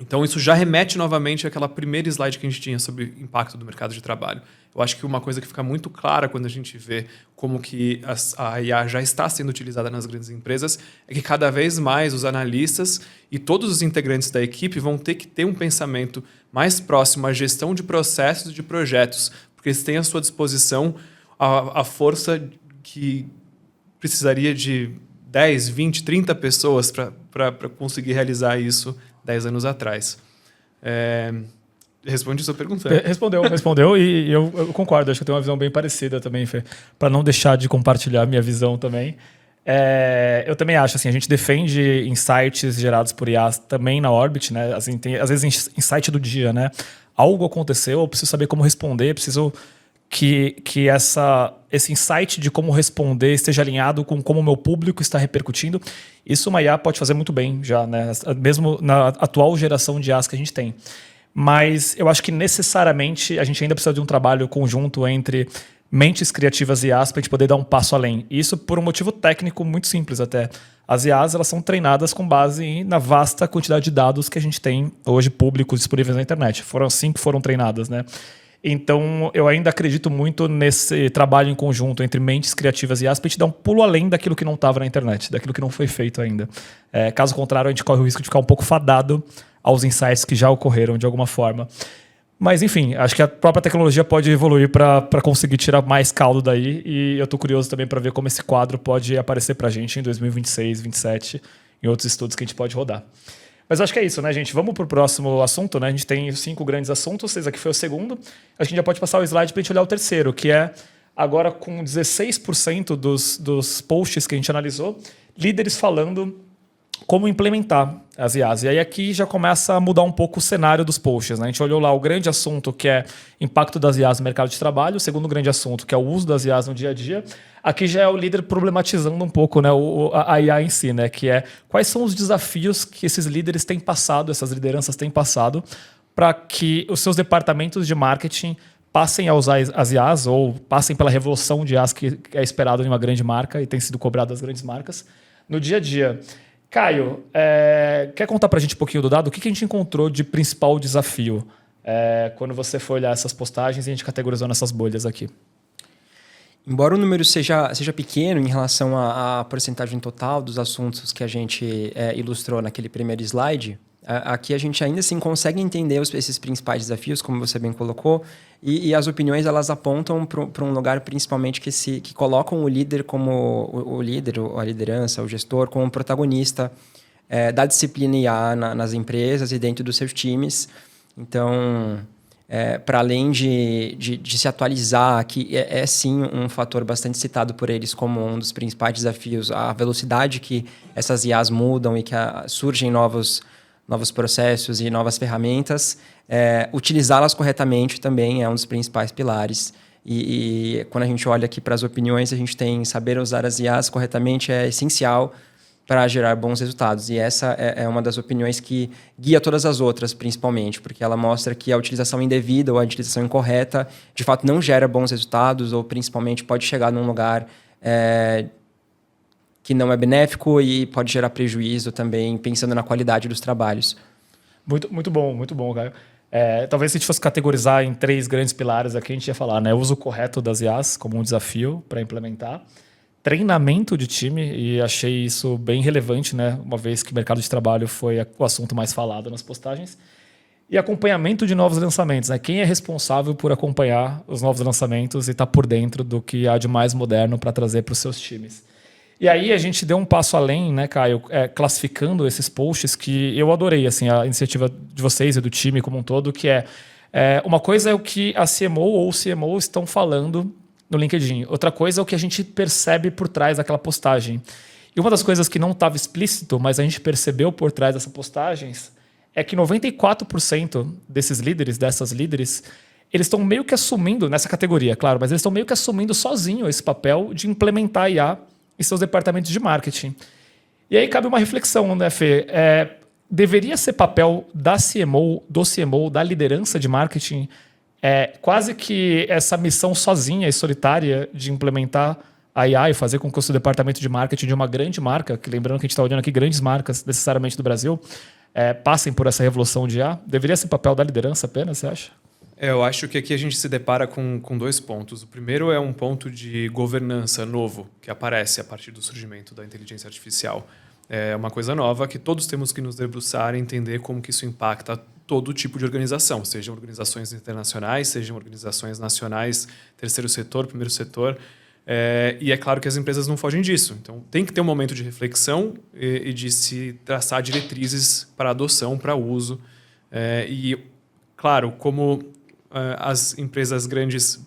Então, isso já remete novamente àquela primeira slide que a gente tinha sobre o impacto do mercado de trabalho. Eu acho que uma coisa que fica muito clara quando a gente vê como que a IA já está sendo utilizada nas grandes empresas é que cada vez mais os analistas e todos os integrantes da equipe vão ter que ter um pensamento mais próximo à gestão de processos e de projetos, porque eles têm à sua disposição a força que precisaria de 10, 20, 30 pessoas para conseguir realizar isso 10 anos atrás. Responde a sua pergunta. Respondeu e eu concordo. Acho que eu tenho uma visão bem parecida também, Fê. Para não deixar de compartilhar minha visão também. Eu também acho, assim, a gente defende insights gerados por IA também na Orbit, né? Assim, tem, às vezes, insight do dia, né? Algo aconteceu, eu preciso saber como responder, preciso que esse insight de como responder esteja alinhado com como o meu público está repercutindo. Isso uma IA pode fazer muito bem já, né? Mesmo na atual geração de IAs que a gente tem. Mas eu acho que necessariamente a gente ainda precisa de um trabalho conjunto entre mentes criativas e IAs para a gente poder dar um passo além. Isso por um motivo técnico muito simples até. As IAs elas são treinadas com base na vasta quantidade de dados que a gente tem hoje públicos disponíveis na internet. Foram assim que foram treinadas, né? Então, eu ainda acredito muito nesse trabalho em conjunto entre mentes criativas e IAs para a gente dar um pulo além daquilo que não estava na internet, daquilo que não foi feito ainda. Caso contrário, a gente corre o risco de ficar um pouco fadado aos insights que já ocorreram de alguma forma. Mas, enfim, acho que a própria tecnologia pode evoluir para conseguir tirar mais caldo daí e eu estou curioso também para ver como esse quadro pode aparecer para a gente em 2026, 2027, em outros estudos que a gente pode rodar. Mas acho que é isso, né, gente? Vamos para o próximo assunto, né? A gente tem 5 grandes assuntos, esse aqui foi o segundo. A gente já pode passar o slide para a gente olhar o terceiro, que é agora com 16% dos posts que a gente analisou, líderes falando como implementar as IAs. E aí aqui já começa a mudar um pouco o cenário dos posts, né? A gente olhou lá o grande assunto, que é impacto das IAs no mercado de trabalho, o segundo grande assunto, que é o uso das IAs no dia a dia. Aqui já é o líder problematizando um pouco, né, a IA em si, né, que é quais são os desafios que esses líderes têm passado, essas lideranças têm passado, para que os seus departamentos de marketing passem a usar as IAs ou passem pela revolução de IAs que é esperado em uma grande marca e tem sido cobrado das grandes marcas no dia a dia. Caio, quer contar para a gente um pouquinho do dado? O que a gente encontrou de principal desafio quando você foi olhar essas postagens e a gente categorizou nessas bolhas aqui? Embora o número seja pequeno em relação à porcentagem total dos assuntos que a gente ilustrou naquele primeiro slide, aqui a gente ainda assim consegue entender esses principais desafios, como você bem colocou, e as opiniões elas apontam para um lugar principalmente que colocam o líder como o líder, a liderança, o gestor, como protagonista da disciplina IA nas empresas e dentro dos seus times. Então, para além de se atualizar, que é sim um fator bastante citado por eles como um dos principais desafios, a velocidade que essas IAs mudam e que surgem novos processos e novas ferramentas, utilizá-las corretamente também é um dos principais pilares. E quando a gente olha aqui para as opiniões, a gente tem saber usar as IAs corretamente é essencial para gerar bons resultados. E essa é uma das opiniões que guia todas as outras, principalmente, porque ela mostra que a utilização indevida ou a utilização incorreta, de fato, não gera bons resultados ou, principalmente, pode chegar num lugar que não é benéfico e pode gerar prejuízo também, pensando na qualidade dos trabalhos. Muito bom, Caio. Talvez se a gente fosse categorizar em 3 grandes pilares aqui, a gente ia falar, né? O uso correto das IAs como um desafio para implementar, treinamento de time, e achei isso bem relevante, né? Uma vez que o mercado de trabalho foi o assunto mais falado nas postagens, e acompanhamento de novos lançamentos, né? Quem é responsável por acompanhar os novos lançamentos e estar por dentro do que há de mais moderno para trazer para os seus times. E aí a gente deu um passo além, né, Caio, classificando esses posts que eu adorei, assim, a iniciativa de vocês e do time como um todo, que uma coisa é o que a CMO ou o CMO estão falando no LinkedIn. Outra coisa é o que a gente percebe por trás daquela postagem. E uma das coisas que não estava explícito, mas a gente percebeu por trás dessas postagens, é que 94% desses líderes, dessas líderes, eles estão meio que assumindo, nessa categoria, claro, mas eles estão meio que assumindo sozinho esse papel de implementar IA em seus departamentos de marketing. E aí cabe uma reflexão, né, Fê? Deveria ser papel da CMO, do CMO, da liderança de marketing, quase que essa missão sozinha e solitária de implementar a IA e fazer com que o seu departamento de marketing de uma grande marca, que lembrando que a gente está olhando aqui grandes marcas necessariamente do Brasil, passem por essa revolução de IA? Deveria ser papel da liderança apenas, você acha? Eu acho que aqui a gente se depara com 2 pontos. O primeiro é um ponto de governança novo que aparece a partir do surgimento da inteligência artificial. É uma coisa nova que todos temos que nos debruçar e entender como que isso impacta todo tipo de organização, sejam organizações internacionais, sejam organizações nacionais, terceiro setor, primeiro setor. E é claro que as empresas não fogem disso. Então, tem que ter um momento de reflexão e de se traçar diretrizes para adoção, para uso. E, claro, como as empresas grandes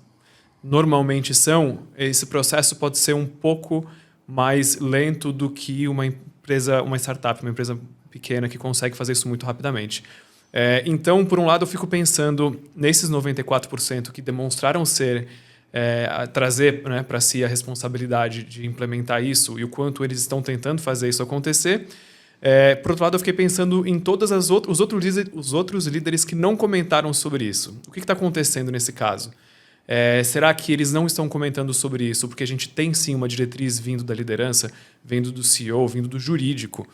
normalmente são, esse processo pode ser um pouco mais lento do que uma empresa, uma startup, uma empresa pequena que consegue fazer isso muito rapidamente. Então, por um lado, eu fico pensando nesses 94% que demonstraram trazer, né, para si a responsabilidade de implementar isso e o quanto eles estão tentando fazer isso acontecer. Por outro lado, eu fiquei pensando em todos os outros líderes que não comentaram sobre isso. O que está acontecendo nesse caso? Será que eles não estão comentando sobre isso porque a gente tem sim uma diretriz vindo da liderança, vindo do CEO, vindo do jurídico,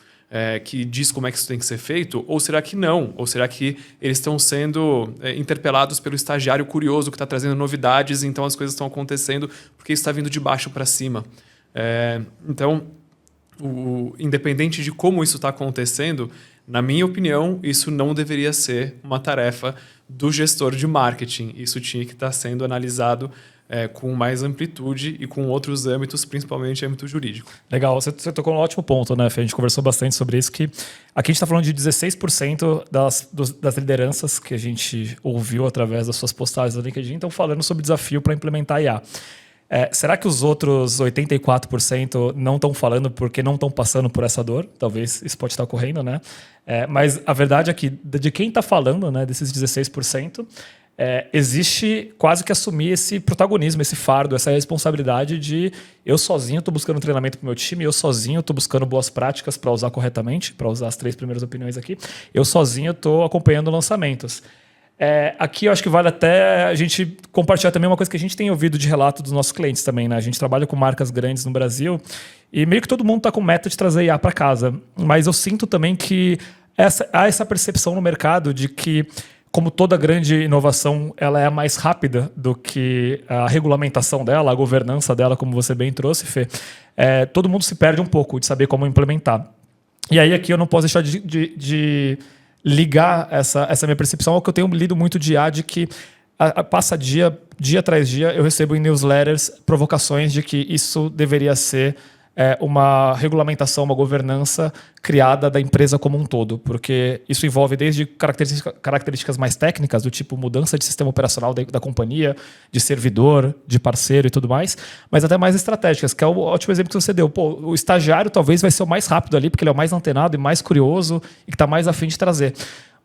que diz como é que isso tem que ser feito? Ou será que não? Ou será que eles estão sendo interpelados pelo estagiário curioso que está trazendo novidades, então as coisas estão acontecendo porque isso está vindo de baixo para cima? Então, independente de como isso está acontecendo, na minha opinião, isso não deveria ser uma tarefa do gestor de marketing. Isso tinha que estar sendo analisado com mais amplitude e com outros âmbitos, principalmente âmbito jurídico. Legal, você tocou um ótimo ponto, né, Fê? A gente conversou bastante sobre isso, que aqui a gente está falando de 16% das lideranças que a gente ouviu através das suas postagens no LinkedIn estão falando sobre desafio para implementar IA. Será que os outros 84% não estão falando porque não estão passando por essa dor? Talvez isso pode estar ocorrendo, né? Mas a verdade é que de quem está falando, né, desses 16%, existe quase que assumir esse protagonismo, esse fardo, essa responsabilidade de eu sozinho estou buscando treinamento para o meu time, eu sozinho estou buscando boas práticas para usar corretamente, para usar as 3 primeiras opiniões aqui, eu sozinho estou acompanhando lançamentos. Aqui eu acho que vale até a gente compartilhar também uma coisa que a gente tem ouvido de relato dos nossos clientes também, né? A gente trabalha com marcas grandes no Brasil e meio que todo mundo está com meta de trazer IA para casa. Mas eu sinto também que há essa percepção no mercado de que, como toda grande inovação, ela é mais rápida do que a regulamentação dela, a governança dela, como você bem trouxe, Fê. Todo mundo se perde um pouco de saber como implementar. E aí aqui eu não posso deixar de ligar essa minha percepção ao que eu tenho lido muito de IA, de que passa dia atrás dia, eu recebo em newsletters provocações de que isso deveria ser uma regulamentação, uma governança criada da empresa como um todo, porque isso envolve desde características mais técnicas, do tipo mudança de sistema operacional da companhia, de servidor, de parceiro e tudo mais, mas até mais estratégicas, que é o ótimo exemplo que você deu. O estagiário talvez vai ser o mais rápido ali, porque ele é o mais antenado e mais curioso e que está mais afim de trazer.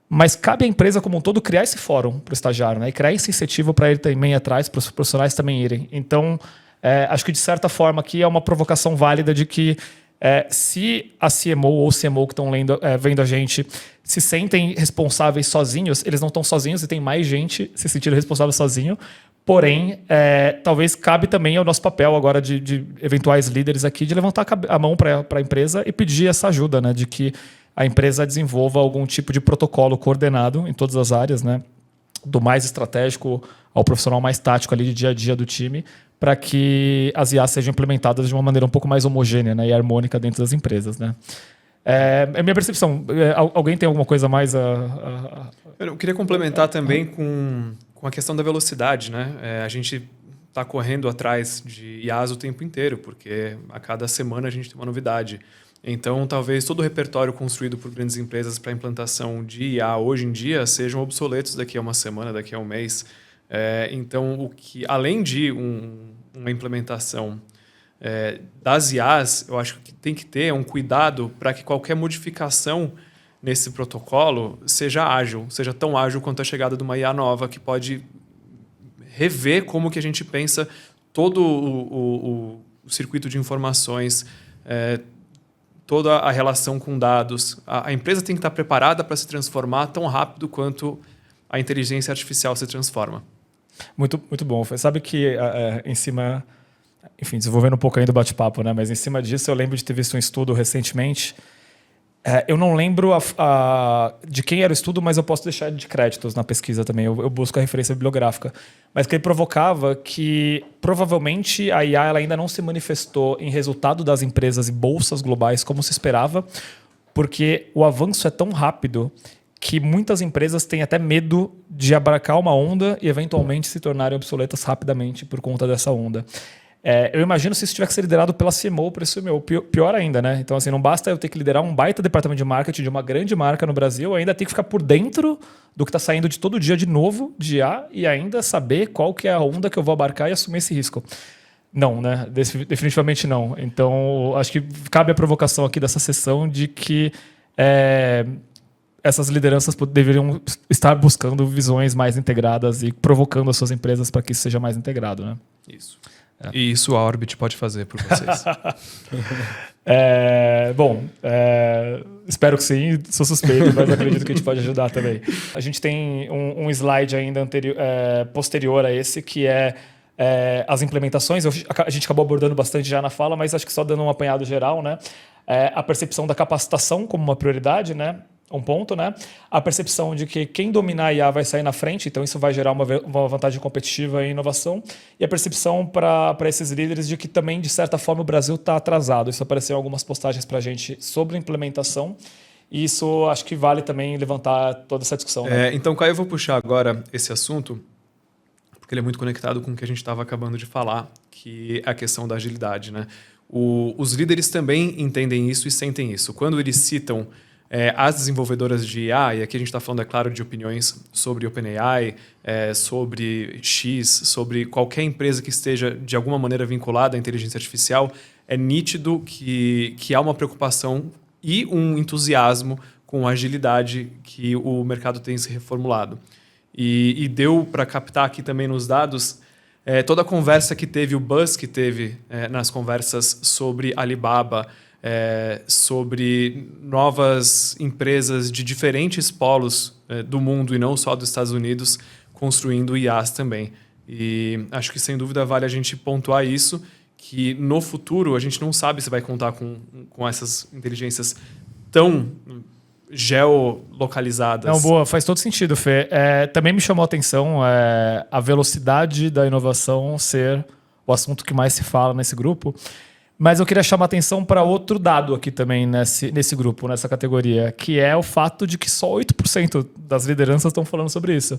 Mas cabe à empresa como um todo criar esse fórum para o estagiário, né? E criar esse incentivo para ele também ir atrás, para os profissionais também irem. Então, acho que, de certa forma, aqui é uma provocação válida de que se a CMO ou o CMO que estão vendo a gente se sentem responsáveis sozinhos, eles não estão sozinhos e tem mais gente se sentindo responsável sozinho. Porém, talvez cabe também ao nosso papel agora de eventuais líderes aqui de levantar a mão para a empresa e pedir essa ajuda, né, de que a empresa desenvolva algum tipo de protocolo coordenado em todas as áreas, né, do mais estratégico ao profissional mais tático ali de dia a dia do time, para que as IAs sejam implementadas de uma maneira um pouco mais homogênea, né, e harmônica dentro das empresas, né? É minha percepção. Alguém tem alguma coisa mais Eu queria complementar também com a questão da velocidade, né? A gente está correndo atrás de IAs o tempo inteiro, porque a cada semana a gente tem uma novidade. Então, talvez todo o repertório construído por grandes empresas para a implantação de IA hoje em dia sejam obsoletos daqui a uma semana, daqui a um mês. Então, além de uma implementação das IAs, eu acho que tem que ter um cuidado para que qualquer modificação nesse protocolo seja ágil, seja tão ágil quanto a chegada de uma IA nova, que pode rever como que a gente pensa todo o circuito de informações, toda a relação com dados. A empresa tem que estar preparada para se transformar tão rápido quanto a inteligência artificial se transforma. Muito, muito bom. Sabe que em cima, enfim, desenvolvendo um pouco ainda o bate-papo, né? Mas em cima disso eu lembro de ter visto um estudo recentemente Eu não lembro de quem era o estudo, mas eu posso deixar de créditos na pesquisa também. Eu busco a referência bibliográfica. Mas que ele provocava que, provavelmente, a IA ela ainda não se manifestou em resultado das empresas e bolsas globais como se esperava, porque o avanço é tão rápido que muitas empresas têm até medo de abarcar uma onda e, eventualmente, se tornarem obsoletas rapidamente por conta dessa onda. Eu imagino se isso tiver que ser liderado pela CMO, para isso pior ainda, né? Então, assim, não basta eu ter que liderar um baita departamento de marketing de uma grande marca no Brasil, ainda tem que ficar por dentro do que está saindo de todo dia de novo de IA e ainda saber qual que é a onda que eu vou abarcar e assumir esse risco. Não, né? Definitivamente não. Então, acho que cabe a provocação aqui dessa sessão de que essas lideranças deveriam estar buscando visões mais integradas e provocando as suas empresas para que isso seja mais integrado, né? Isso. E isso a Orbit pode fazer por vocês. Espero que sim, sou suspeito, mas acredito que a gente pode ajudar também. A gente tem um slide ainda posterior a esse, que é as implementações. A gente acabou abordando bastante já na fala, mas acho que só dando um apanhado geral, né? A percepção da capacitação como uma prioridade, né? Um ponto, né? A percepção de que quem dominar a IA vai sair na frente, então isso vai gerar uma vantagem competitiva e inovação. E a percepção para esses líderes de que também, de certa forma, o Brasil está atrasado. Isso apareceu em algumas postagens para a gente sobre implementação. E isso acho que vale também levantar toda essa discussão. Né? Então, Caio, eu vou puxar agora esse assunto, porque ele é muito conectado com o que a gente estava acabando de falar, que é a questão da agilidade. Né? Os líderes também entendem isso e sentem isso. Quando eles citam as desenvolvedoras de IA, e aqui a gente está falando, é claro, de opiniões sobre OpenAI, sobre X, sobre qualquer empresa que esteja de alguma maneira vinculada à inteligência artificial, é nítido que há uma preocupação e um entusiasmo com a agilidade que o mercado tem se reformulado. E deu para captar aqui também nos dados toda a conversa que teve, o buzz que teve nas conversas sobre Alibaba, sobre novas empresas de diferentes polos do mundo e não só dos Estados Unidos construindo IAs também. E acho que sem dúvida vale a gente pontuar isso, que no futuro a gente não sabe se vai contar com essas inteligências tão geolocalizadas. Não, boa, faz todo sentido, Fê. Também me chamou a atenção a velocidade da inovação ser o assunto que mais se fala nesse grupo. Mas eu queria chamar a atenção para outro dado aqui também nesse grupo, nessa categoria, que é o fato de que só 8% das lideranças estão falando sobre isso.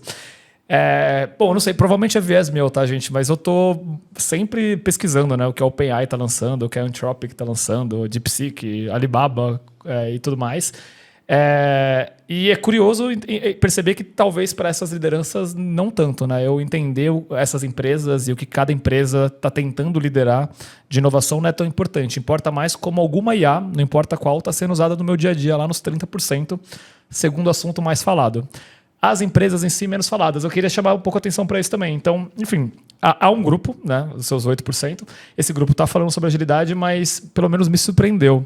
Bom, não sei, provavelmente é viés meu, tá, gente? Mas eu tô sempre pesquisando, né? O que a OpenAI está lançando, o que a Anthropic está lançando, DeepSeek, Alibaba e tudo mais. E é curioso perceber que talvez para essas lideranças não tanto, né? Eu entender essas empresas e o que cada empresa está tentando liderar de inovação não é tão importante. Importa mais como alguma IA, não importa qual, está sendo usada no meu dia a dia, lá nos 30%, segundo o assunto mais falado. As empresas em si menos faladas. Eu queria chamar um pouco a atenção para isso também. Então, enfim, há um grupo, né, os seus 8%. Esse grupo está falando sobre agilidade, mas pelo menos me surpreendeu.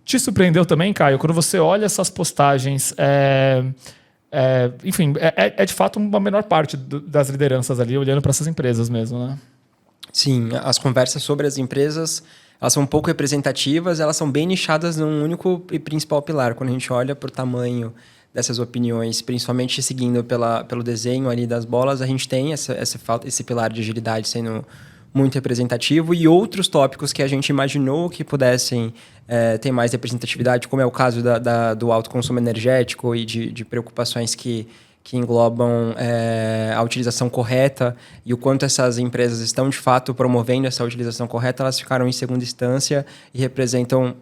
Te surpreendeu também, Caio, quando você olha essas postagens, enfim, de fato uma menor parte das lideranças ali, olhando para essas empresas mesmo, né? Sim, as conversas sobre as empresas, elas são um pouco representativas, elas são bem nichadas num único e principal pilar. Quando a gente olha para o tamanho dessas opiniões, principalmente seguindo pelo desenho ali das bolas, a gente tem esse pilar de agilidade sendo muito representativo, e outros tópicos que a gente imaginou que pudessem ter mais representatividade, como é o caso do alto consumo energético e de preocupações que englobam a utilização correta e o quanto essas empresas estão, de fato, promovendo essa utilização correta, elas ficaram em segunda instância e representam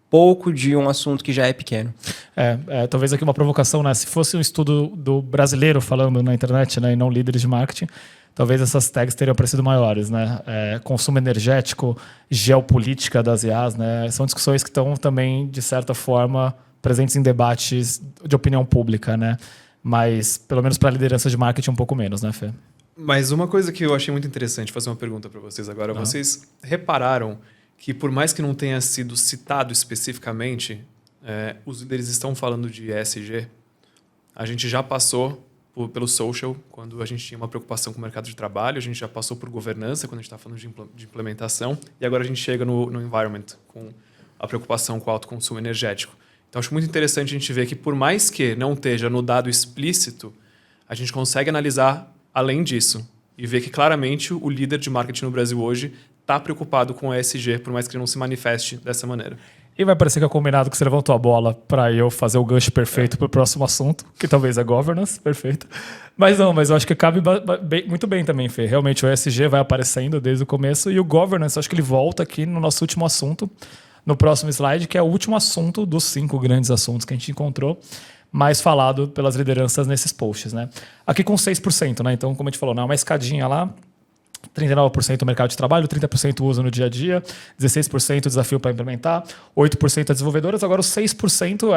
pouco de um assunto que já é pequeno. Talvez aqui uma provocação, né? Se fosse um estudo do brasileiro falando na internet, né, e não líderes de marketing, talvez essas tags teriam parecido maiores, né? Consumo energético, geopolítica das IAs, né? São discussões que estão também, de certa forma, presentes em debates de opinião pública, né? Mas, pelo menos para a liderança de marketing, um pouco menos, né, Fê? Mas uma coisa que eu achei muito interessante, fazer uma pergunta para vocês agora. Não. Vocês repararam que, por mais que não tenha sido citado especificamente, os líderes estão falando de ESG? A gente já passou pelo social, quando a gente tinha uma preocupação com o mercado de trabalho, a gente já passou por governança, quando a gente está falando de implementação, e agora a gente chega no environment, com a preocupação com o alto consumo energético. Então, acho muito interessante a gente ver que, por mais que não esteja no dado explícito, a gente consegue analisar além disso e ver que, claramente, o líder de marketing no Brasil hoje está preocupado com o ESG, por mais que ele não se manifeste dessa maneira. E vai parecer que é combinado que você levantou a bola para eu fazer o gancho perfeito para o próximo assunto, que talvez é governance, perfeito. Mas eu acho que cabe muito bem também, Fê. Realmente o ESG vai aparecendo desde o começo e o governance, acho que ele volta aqui no nosso último assunto, no próximo slide, que é o último assunto dos 5 grandes assuntos que a gente encontrou, mais falado pelas lideranças nesses posts, né? Aqui com 6%, né? Então, como a gente falou, uma escadinha lá, 39% mercado de trabalho, 30% uso no dia a dia, 16% desafio para implementar, 8% as desenvolvedoras, agora os 6%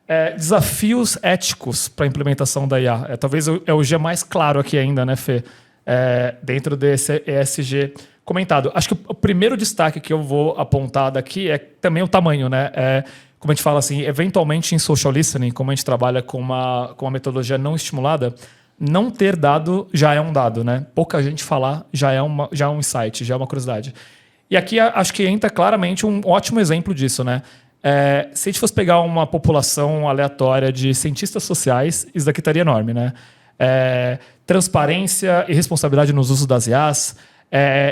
é desafios éticos para a implementação da IA. Talvez é o G mais claro aqui ainda, né, Fê? Dentro desse ESG comentado. Acho que o primeiro destaque que eu vou apontar daqui é também o tamanho, né? Como a gente fala assim, eventualmente em social listening, como a gente trabalha com uma metodologia não estimulada, não ter dado já é um dado, né? Pouca gente falar já é um insight, já é uma curiosidade. E aqui acho que entra claramente um ótimo exemplo disso, né? Se a gente fosse pegar uma população aleatória de cientistas sociais, isso daqui estaria enorme, né? Transparência e responsabilidade nos usos das IAs,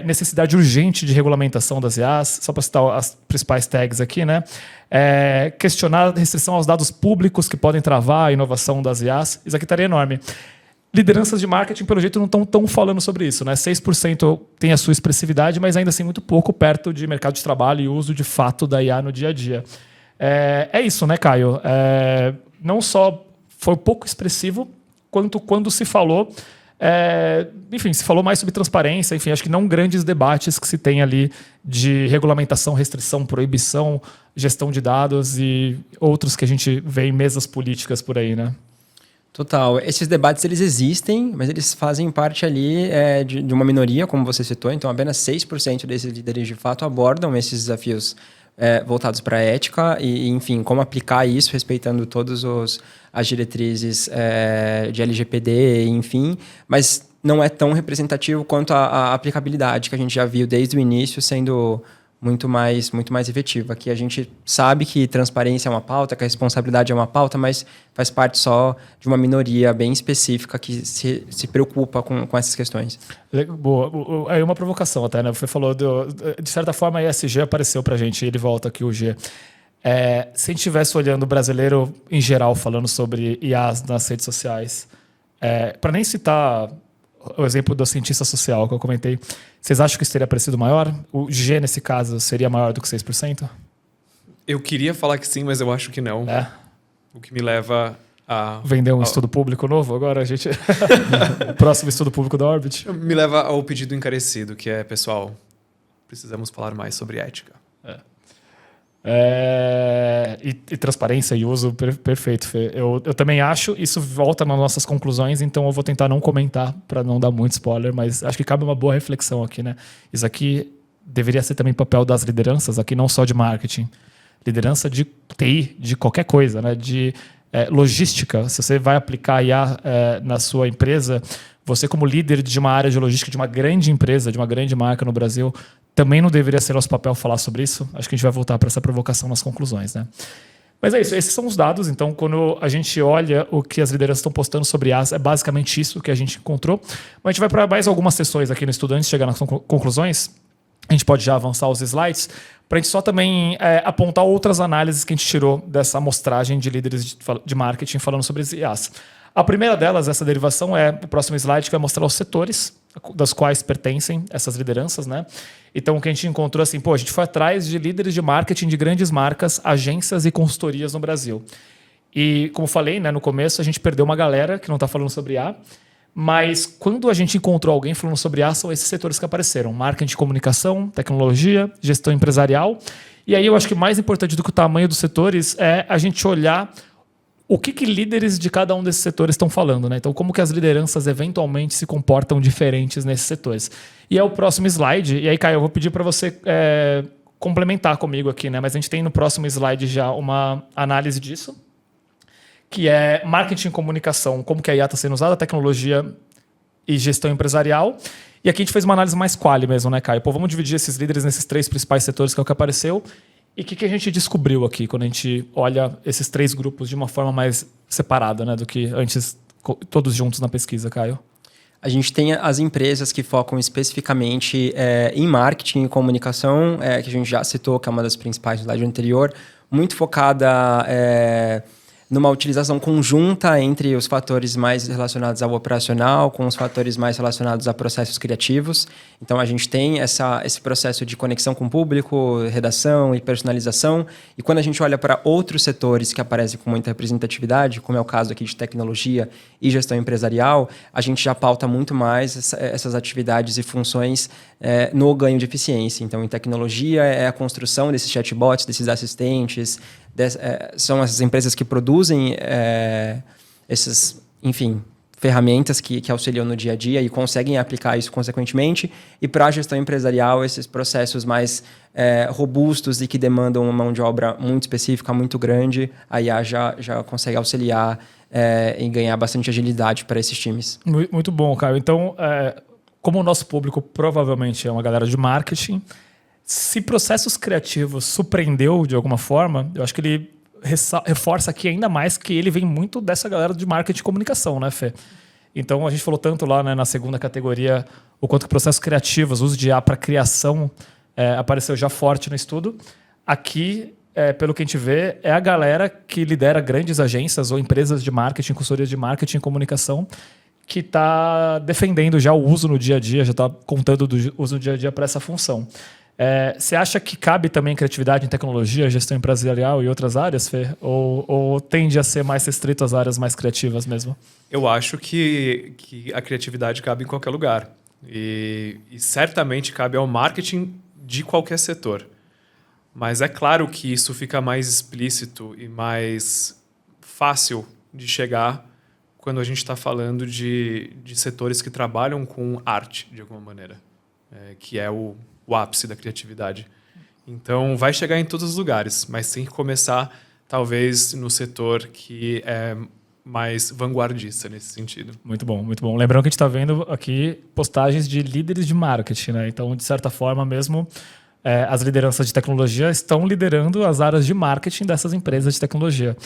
necessidade urgente de regulamentação das IAs, só para citar as principais tags aqui, né? Questionar a restrição aos dados públicos que podem travar a inovação das IAs, isso aqui estaria enorme. Lideranças de marketing, pelo jeito, não estão tão falando sobre isso, né? 6% tem a sua expressividade, mas ainda assim muito pouco perto de mercado de trabalho e uso de fato da IA no dia a dia. É isso, né, Caio? Não só foi pouco expressivo, quanto quando se falou, enfim, se falou mais sobre transparência, enfim, acho que não grandes debates que se tem ali de regulamentação, restrição, proibição, gestão de dados e outros que a gente vê em mesas políticas por aí, né? Total. Esses debates, eles existem, mas eles fazem parte ali de uma minoria, como você citou. Então, apenas 6% desses líderes, de fato, abordam esses desafios voltados para a ética e, enfim, como aplicar isso, respeitando todas as diretrizes de LGPD, enfim. Mas não é tão representativo quanto a aplicabilidade, que a gente já viu desde o início sendo muito mais efetiva. Aqui a gente sabe que transparência é uma pauta, que a responsabilidade é uma pauta, mas faz parte só de uma minoria bem específica que se preocupa com essas questões. Boa. Aí uma provocação até, né? Você falou, de certa forma, a ESG apareceu para a gente, ele volta aqui, o G. Se a gente estivesse olhando o brasileiro em geral, falando sobre IAs nas redes sociais, para nem citar o exemplo do cientista social que eu comentei, vocês acham que isso teria parecido maior? O G, nesse caso, seria maior do que 6%? Eu queria falar que sim, mas eu acho que não. O que me leva a... Vender um estudo público novo agora? A gente... O próximo estudo público da Orbit? Me leva ao pedido encarecido, que é, pessoal, precisamos falar mais sobre ética. E transparência e uso, perfeito, Fê. Eu também acho, isso volta nas nossas conclusões, então eu vou tentar não comentar para não dar muito spoiler, mas acho que cabe uma boa reflexão aqui, né? Isso aqui deveria ser também papel das lideranças, aqui não só de marketing, liderança de TI, de qualquer coisa, né? De logística. Se você vai aplicar IA na sua empresa, você como líder de uma área de logística de uma grande empresa, de uma grande marca no Brasil, também não deveria ser nosso papel falar sobre isso. Acho que a gente vai voltar para essa provocação nas conclusões, né? Mas é isso, esses são os dados. Então, quando a gente olha o que as lideranças estão postando sobre IAs, é basicamente isso que a gente encontrou. Mas a gente vai para mais algumas sessões aqui no estudo antes de chegar nas conclusões. A gente pode já avançar os slides para a gente só também apontar outras análises que a gente tirou dessa amostragem de líderes de marketing falando sobre as IAs. A primeira delas, essa derivação, é o próximo slide, que vai mostrar os setores das quais pertencem essas lideranças, né? Então, o que a gente encontrou assim, a gente foi atrás de líderes de marketing de grandes marcas, agências e consultorias no Brasil. E, como falei, né, no começo, a gente perdeu uma galera que não está falando sobre IA, mas quando a gente encontrou alguém falando sobre IA, são esses setores que apareceram. Marketing de comunicação, tecnologia, gestão empresarial. E aí eu acho que mais importante do que o tamanho dos setores é a gente olhar o que líderes de cada um desses setores estão falando, né? Então, como que as lideranças eventualmente se comportam diferentes nesses setores. E é o próximo slide. E aí, Caio, eu vou pedir para você complementar comigo aqui, né? Mas a gente tem no próximo slide já uma análise disso, que é marketing e comunicação, como que a IA está sendo usada, tecnologia e gestão empresarial. E aqui a gente fez uma análise mais quali mesmo, né, Caio? Vamos dividir esses líderes nesses 3 principais setores, que é o que apareceu. E o que a gente descobriu aqui quando a gente olha esses 3 grupos de uma forma mais separada, né, do que antes, todos juntos na pesquisa, Caio? A gente tem as empresas que focam especificamente em marketing e comunicação, que a gente já citou, que é uma das principais no slide anterior, muito focada numa utilização conjunta entre os fatores mais relacionados ao operacional com os fatores mais relacionados a processos criativos. Então, a gente tem esse processo de conexão com o público, redação e personalização. E quando a gente olha para outros setores que aparecem com muita representatividade, como é o caso aqui de tecnologia e gestão empresarial, a gente já pauta muito mais essas atividades e funções no ganho de eficiência. Então, em tecnologia, é a construção desses chatbots, desses assistentes, são essas empresas que produzem essas, enfim, ferramentas que auxiliam no dia a dia e conseguem aplicar isso consequentemente. E para a gestão empresarial, esses processos mais robustos e que demandam uma mão de obra muito específica, muito grande, a IA já consegue auxiliar e ganhar bastante agilidade para esses times. Muito bom, Caio. Então, como o nosso público provavelmente é uma galera de marketing, se processos criativos surpreendeu de alguma forma, eu acho que ele reforça aqui ainda mais que ele vem muito dessa galera de marketing e comunicação, né, Fê? Então, a gente falou tanto lá, né, na segunda categoria o quanto que processos criativos, uso de IA para criação, apareceu já forte no estudo. Aqui, pelo que a gente vê, é a galera que lidera grandes agências ou empresas de marketing, consultorias de marketing e comunicação, que está defendendo já o uso no dia a dia, já está contando do uso no dia a dia para essa função. Você acha que cabe também criatividade em tecnologia, gestão empresarial e outras áreas, Fê? Ou tende a ser mais restrito às áreas mais criativas mesmo? Eu acho que a criatividade cabe em qualquer lugar. E certamente cabe ao marketing de qualquer setor. Mas é claro que isso fica mais explícito e mais fácil de chegar quando a gente está falando de setores que trabalham com arte, de alguma maneira, que é o ápice da criatividade. Então, vai chegar em todos os lugares, mas tem que começar, talvez, no setor que é mais vanguardista nesse sentido. Muito bom, muito bom. Lembrando que a gente está vendo aqui postagens de líderes de marketing, né? Então, de certa forma mesmo, as lideranças de tecnologia estão liderando as áreas de marketing dessas empresas de tecnologia.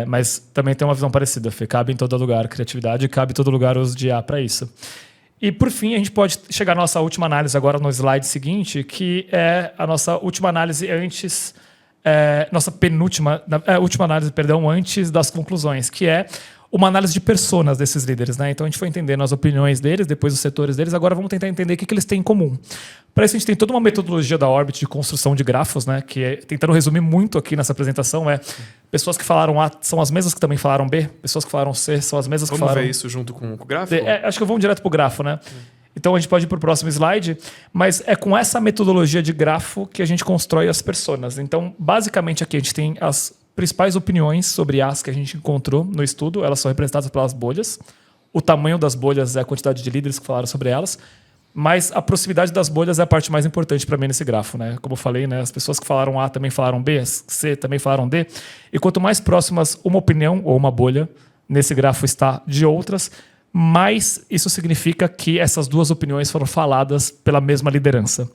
Mas também tem uma visão parecida, Fê. Cabe em todo lugar criatividade, cabe em todo lugar o uso de IA para isso. E, por fim, a gente pode chegar à nossa última análise agora no slide seguinte, que é a nossa última análise antes... nossa penúltima... última análise, perdão, antes das conclusões, que é uma análise de personas desses líderes, né? Então, a gente foi entendendo as opiniões deles, depois os setores deles, agora vamos tentar entender o que eles têm em comum. Para isso, a gente tem toda uma metodologia da Orbit de construção de grafos, né? Que tentando resumir muito aqui nessa apresentação, pessoas que falaram A são as mesmas que também falaram B, pessoas que falaram C são as mesmas que falaram... Vamos ver isso junto com o gráfico? Acho que vamos direto para o grafo, né? Então, a gente pode ir para o próximo slide, mas é com essa metodologia de grafo que a gente constrói as personas. Então, basicamente, aqui a gente tem as principais opiniões sobre as que a gente encontrou no estudo, elas são representadas pelas bolhas. O tamanho das bolhas é a quantidade de líderes que falaram sobre elas, mas a proximidade das bolhas é a parte mais importante para mim nesse grafo, né? Como eu falei, né? As pessoas que falaram A também falaram B, C também falaram D, e quanto mais próximas uma opinião ou uma bolha nesse grafo está de outras, mais isso significa que essas duas opiniões foram faladas pela mesma liderança.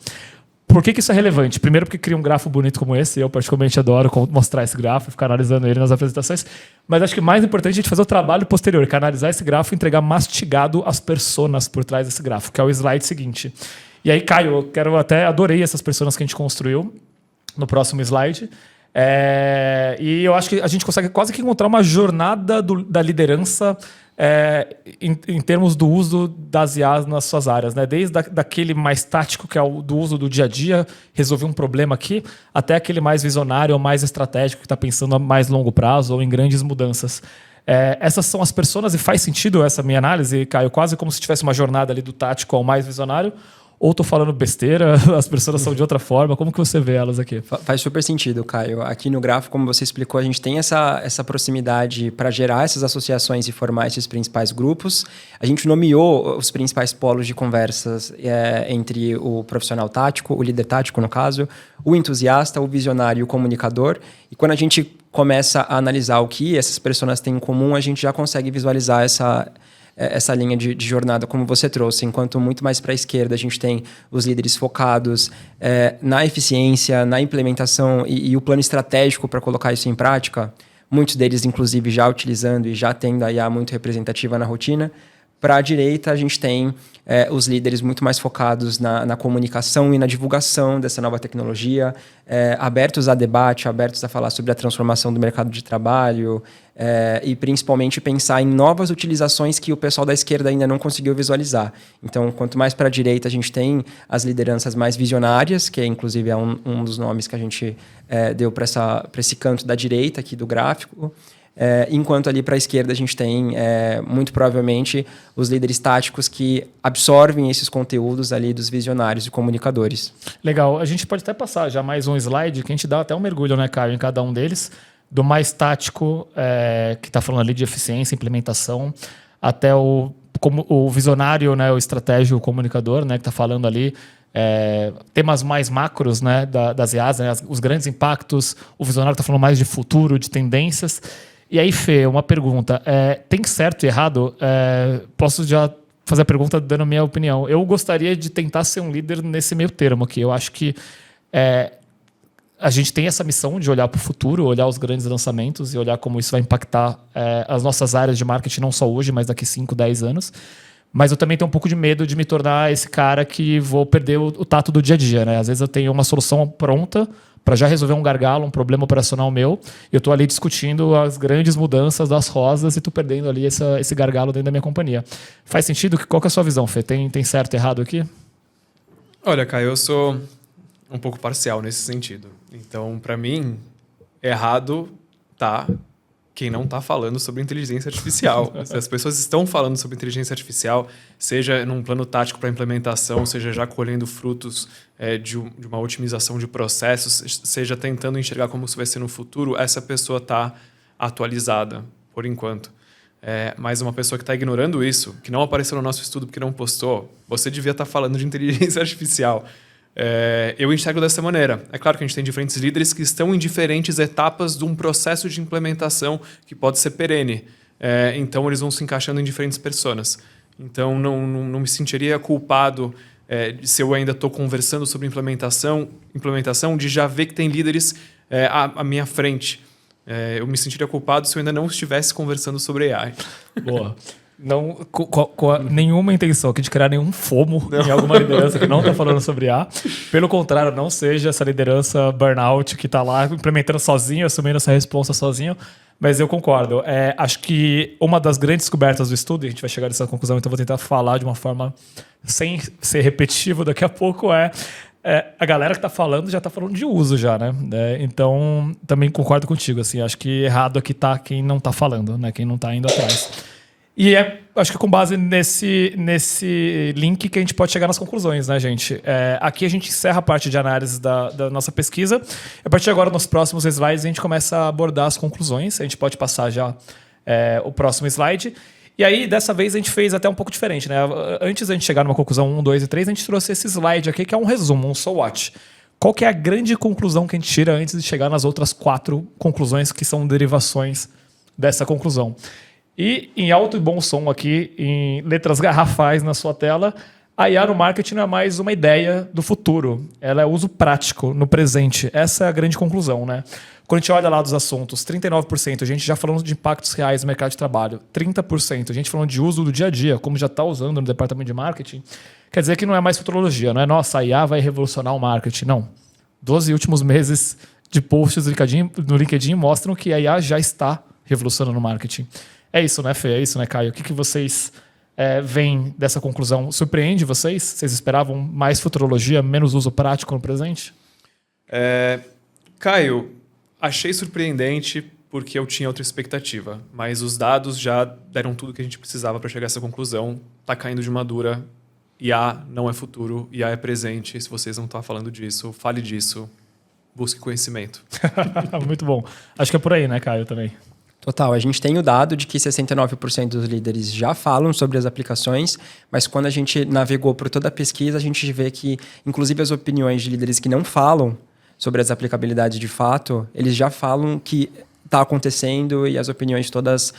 Por que isso é relevante? Primeiro porque cria um grafo bonito como esse, eu particularmente adoro mostrar esse grafo, ficar analisando ele nas apresentações, mas acho que mais importante é a gente fazer o trabalho posterior, que é analisar esse grafo e entregar mastigado as personas por trás desse grafo, que é o slide seguinte. E aí, Caio, adorei essas personas que a gente construiu no próximo slide. E eu acho que a gente consegue quase que encontrar uma jornada da liderança em termos do uso das IAs nas suas áreas, né? Desde daquele mais tático, que é o do uso do dia a dia, resolver um problema aqui, até aquele mais visionário ou mais estratégico, que está pensando a mais longo prazo ou em grandes mudanças. Essas são as personas, e faz sentido essa minha análise, Caio, quase como se tivesse uma jornada ali do tático ao mais visionário, ou estou falando besteira, as pessoas são de outra forma, como que você vê elas aqui? Faz super sentido, Caio. Aqui no gráfico, como você explicou, a gente tem essa proximidade para gerar essas associações e formar esses principais grupos. A gente nomeou os principais polos de conversas entre o profissional tático, o líder tático, no caso, o entusiasta, o visionário e o comunicador. E quando a gente começa a analisar o que essas pessoas têm em comum, a gente já consegue visualizar essa linha de jornada, como você trouxe. Enquanto muito mais para a esquerda, a gente tem os líderes focados na eficiência, na implementação e o plano estratégico para colocar isso em prática. Muitos deles, inclusive, já utilizando e já tendo a IA muito representativa na rotina. Para a direita, a gente tem os líderes muito mais focados na comunicação e na divulgação dessa nova tecnologia, abertos a debate, abertos a falar sobre a transformação do mercado de trabalho e, principalmente, pensar em novas utilizações que o pessoal da esquerda ainda não conseguiu visualizar. Então, quanto mais para a direita, a gente tem as lideranças mais visionárias, que inclusive é um dos nomes que a gente deu para esse canto da direita aqui do gráfico. Enquanto ali para a esquerda a gente tem, muito provavelmente, os líderes táticos que absorvem esses conteúdos ali dos visionários e comunicadores. Legal. A gente pode até passar já mais um slide que a gente dá até um mergulho, né, Caio, em cada um deles, do mais tático, que está falando ali de eficiência, implementação, até o visionário, né, o estratégico, o comunicador, né, que está falando ali temas mais macros, né, das IAs, né, os grandes impactos. O visionário está falando mais de futuro, de tendências. E aí, Fê, uma pergunta. Tem certo e errado? Posso já fazer a pergunta dando a minha opinião. Eu gostaria de tentar ser um líder nesse meio termo aqui. Eu acho que a gente tem essa missão de olhar para o futuro, olhar os grandes lançamentos e olhar como isso vai impactar as nossas áreas de marketing, não só hoje, mas daqui 5, 10 anos. Mas eu também tenho um pouco de medo de me tornar esse cara que vou perder o tato do dia a dia, né? Às vezes eu tenho uma solução pronta para já resolver um gargalo, um problema operacional meu, e eu estou ali discutindo as grandes mudanças das rosas e estou perdendo ali esse gargalo dentro da minha companhia. Faz sentido? Qual que é a sua visão, Fê? Tem certo e errado aqui? Olha, Caio, eu sou um pouco parcial nesse sentido. Então, para mim, errado tá quem não está falando sobre inteligência artificial. Se as pessoas estão falando sobre inteligência artificial, seja num plano tático para implementação, seja já colhendo frutos de uma otimização de processos, seja tentando enxergar como isso vai ser no futuro, essa pessoa está atualizada, por enquanto. Mas uma pessoa que está ignorando isso, que não apareceu no nosso estudo porque não postou, você devia estar falando de inteligência artificial. Eu enxergo dessa maneira. É claro que a gente tem diferentes líderes que estão em diferentes etapas de um processo de implementação que pode ser perene. Então, eles vão se encaixando em diferentes personas. Então, não me sentiria culpado se eu ainda estou conversando sobre implementação, de já ver que tem líderes à minha frente. Eu me sentiria culpado se eu ainda não estivesse conversando sobre AI. Boa. Não, com nenhuma intenção aqui de criar nenhum FOMO em alguma liderança que não está falando sobre IA. Pelo contrário, não seja essa liderança burnout que está lá implementando sozinho, assumindo essa responsa sozinho. Mas eu concordo. Acho que uma das grandes descobertas do estudo, e a gente vai chegar nessa conclusão, então vou tentar falar de uma forma sem ser repetitivo daqui a pouco, a galera que está falando já está falando de uso já, né? Então, também concordo contigo. Assim, acho que errado aqui está quem não está falando, né? Quem não está indo atrás. E acho que com base nesse link que a gente pode chegar nas conclusões, né, gente? Aqui a gente encerra a parte de análise da nossa pesquisa. A partir de agora, nos próximos slides, a gente começa a abordar as conclusões. A gente pode passar já o próximo slide. E aí, dessa vez, a gente fez até um pouco diferente, né? Antes da gente chegar numa conclusão 1, 2 e 3, a gente trouxe esse slide aqui, que é um resumo, um so what. Qual que é a grande conclusão que a gente tira antes de chegar nas outras 4 conclusões que são derivações dessa conclusão? E em alto e bom som aqui, em letras garrafais na sua tela, a IA no marketing não é mais uma ideia do futuro. Ela é uso prático no presente. Essa é a grande conclusão, né? Quando a gente olha lá dos assuntos, 39%, a gente já falando de impactos reais no mercado de trabalho. 30%, a gente falando de uso do dia a dia, como já está usando no departamento de marketing. Quer dizer que não é mais futurologia, não é nossa, a IA vai revolucionar o marketing. Não. 12 últimos meses de posts no LinkedIn mostram que a IA já está revolucionando o marketing. É isso, né, Fê? É isso, né, Caio? O que vocês veem dessa conclusão? Surpreende vocês? Vocês esperavam mais futurologia, menos uso prático no presente? Caio, achei surpreendente porque eu tinha outra expectativa. Mas os dados já deram tudo que a gente precisava para chegar a essa conclusão. Está caindo de madura. IA não é futuro, IA é presente. Se vocês não estão falando disso, fale disso. Busque conhecimento. Muito bom. Acho que é por aí, né, Caio, também. Total, a gente tem o dado de que 69% dos líderes já falam sobre as aplicações, mas quando a gente navegou por toda a pesquisa, a gente vê que, inclusive, as opiniões de líderes que não falam sobre as aplicabilidades de fato, eles já falam que está acontecendo e as opiniões todas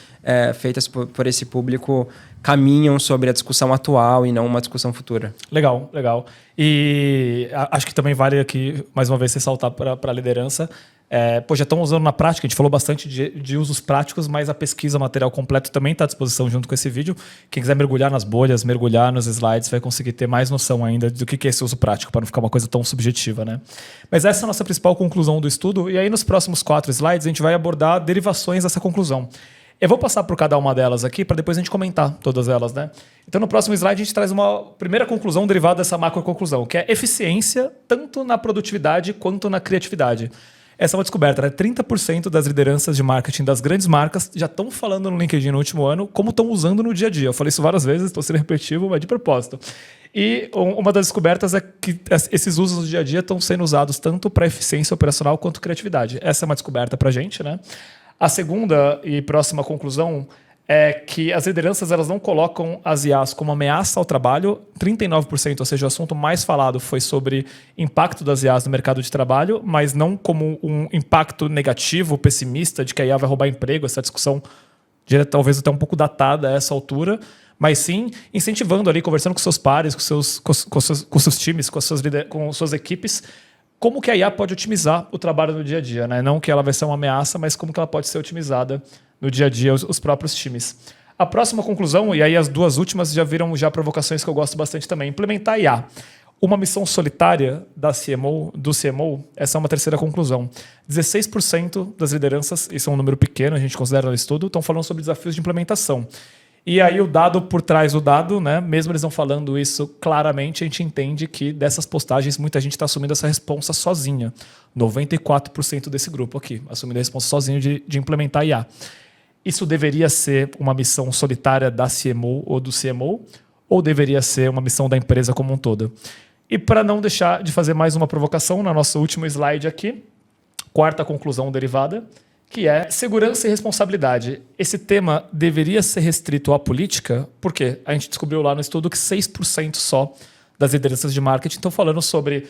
feitas por esse público caminham sobre a discussão atual e não uma discussão futura. Legal, legal. E acho que também vale aqui, mais uma vez, ressaltar para a liderança. Já estão usando na prática, a gente falou bastante de usos práticos, mas a pesquisa, material completo também está à disposição junto com esse vídeo. Quem quiser mergulhar nas bolhas, mergulhar nos slides, vai conseguir ter mais noção ainda do que é esse uso prático, para não ficar uma coisa tão subjetiva, né? Mas essa é a nossa principal conclusão do estudo, e aí nos próximos 4 slides a gente vai abordar derivações dessa conclusão. Eu vou passar por cada uma delas aqui para depois a gente comentar todas elas, né? Então, no próximo slide, a gente traz uma primeira conclusão derivada dessa macro conclusão, que é eficiência tanto na produtividade quanto na criatividade. Essa é uma descoberta, né? 30% das lideranças de marketing das grandes marcas já estão falando no LinkedIn no último ano como estão usando no dia a dia. Eu falei isso várias vezes, estou sendo repetitivo, mas de propósito. E uma das descobertas é que esses usos no dia a dia estão sendo usados tanto para eficiência operacional quanto criatividade. Essa é uma descoberta para a gente, né? A segunda e próxima conclusão é que as lideranças elas não colocam as IAs como ameaça ao trabalho. 39%, ou seja, o assunto mais falado foi sobre impacto das IAs no mercado de trabalho, mas não como um impacto negativo, pessimista, de que a IA vai roubar emprego. Essa discussão talvez até um pouco datada a essa altura, mas sim incentivando ali, conversando com seus pares, com seus times, com suas equipes, como que a IA pode otimizar o trabalho no dia a dia, né? Não que ela vai ser uma ameaça, mas como que ela pode ser otimizada no dia a dia, os próprios times. A próxima conclusão, e aí as duas últimas já viram provocações que eu gosto bastante também. Implementar IA. Uma missão solitária do CMO, essa é uma terceira conclusão. 16% das lideranças, isso é um número pequeno, a gente considera no estudo, estão falando sobre desafios de implementação. E aí o dado por trás do dado, né? Mesmo eles não falando isso claramente, a gente entende que dessas postagens muita gente está assumindo essa responsa sozinha. 94% desse grupo aqui, assumindo a responsa sozinho de implementar IA. Isso deveria ser uma missão solitária da CMO ou do CMO, ou deveria ser uma missão da empresa como um todo? E para não deixar de fazer mais uma provocação, no nosso último slide aqui, quarta conclusão derivada, que é segurança e responsabilidade. Esse tema deveria ser restrito à política, porque a gente descobriu lá no estudo que 6% só das lideranças de marketing estão falando sobre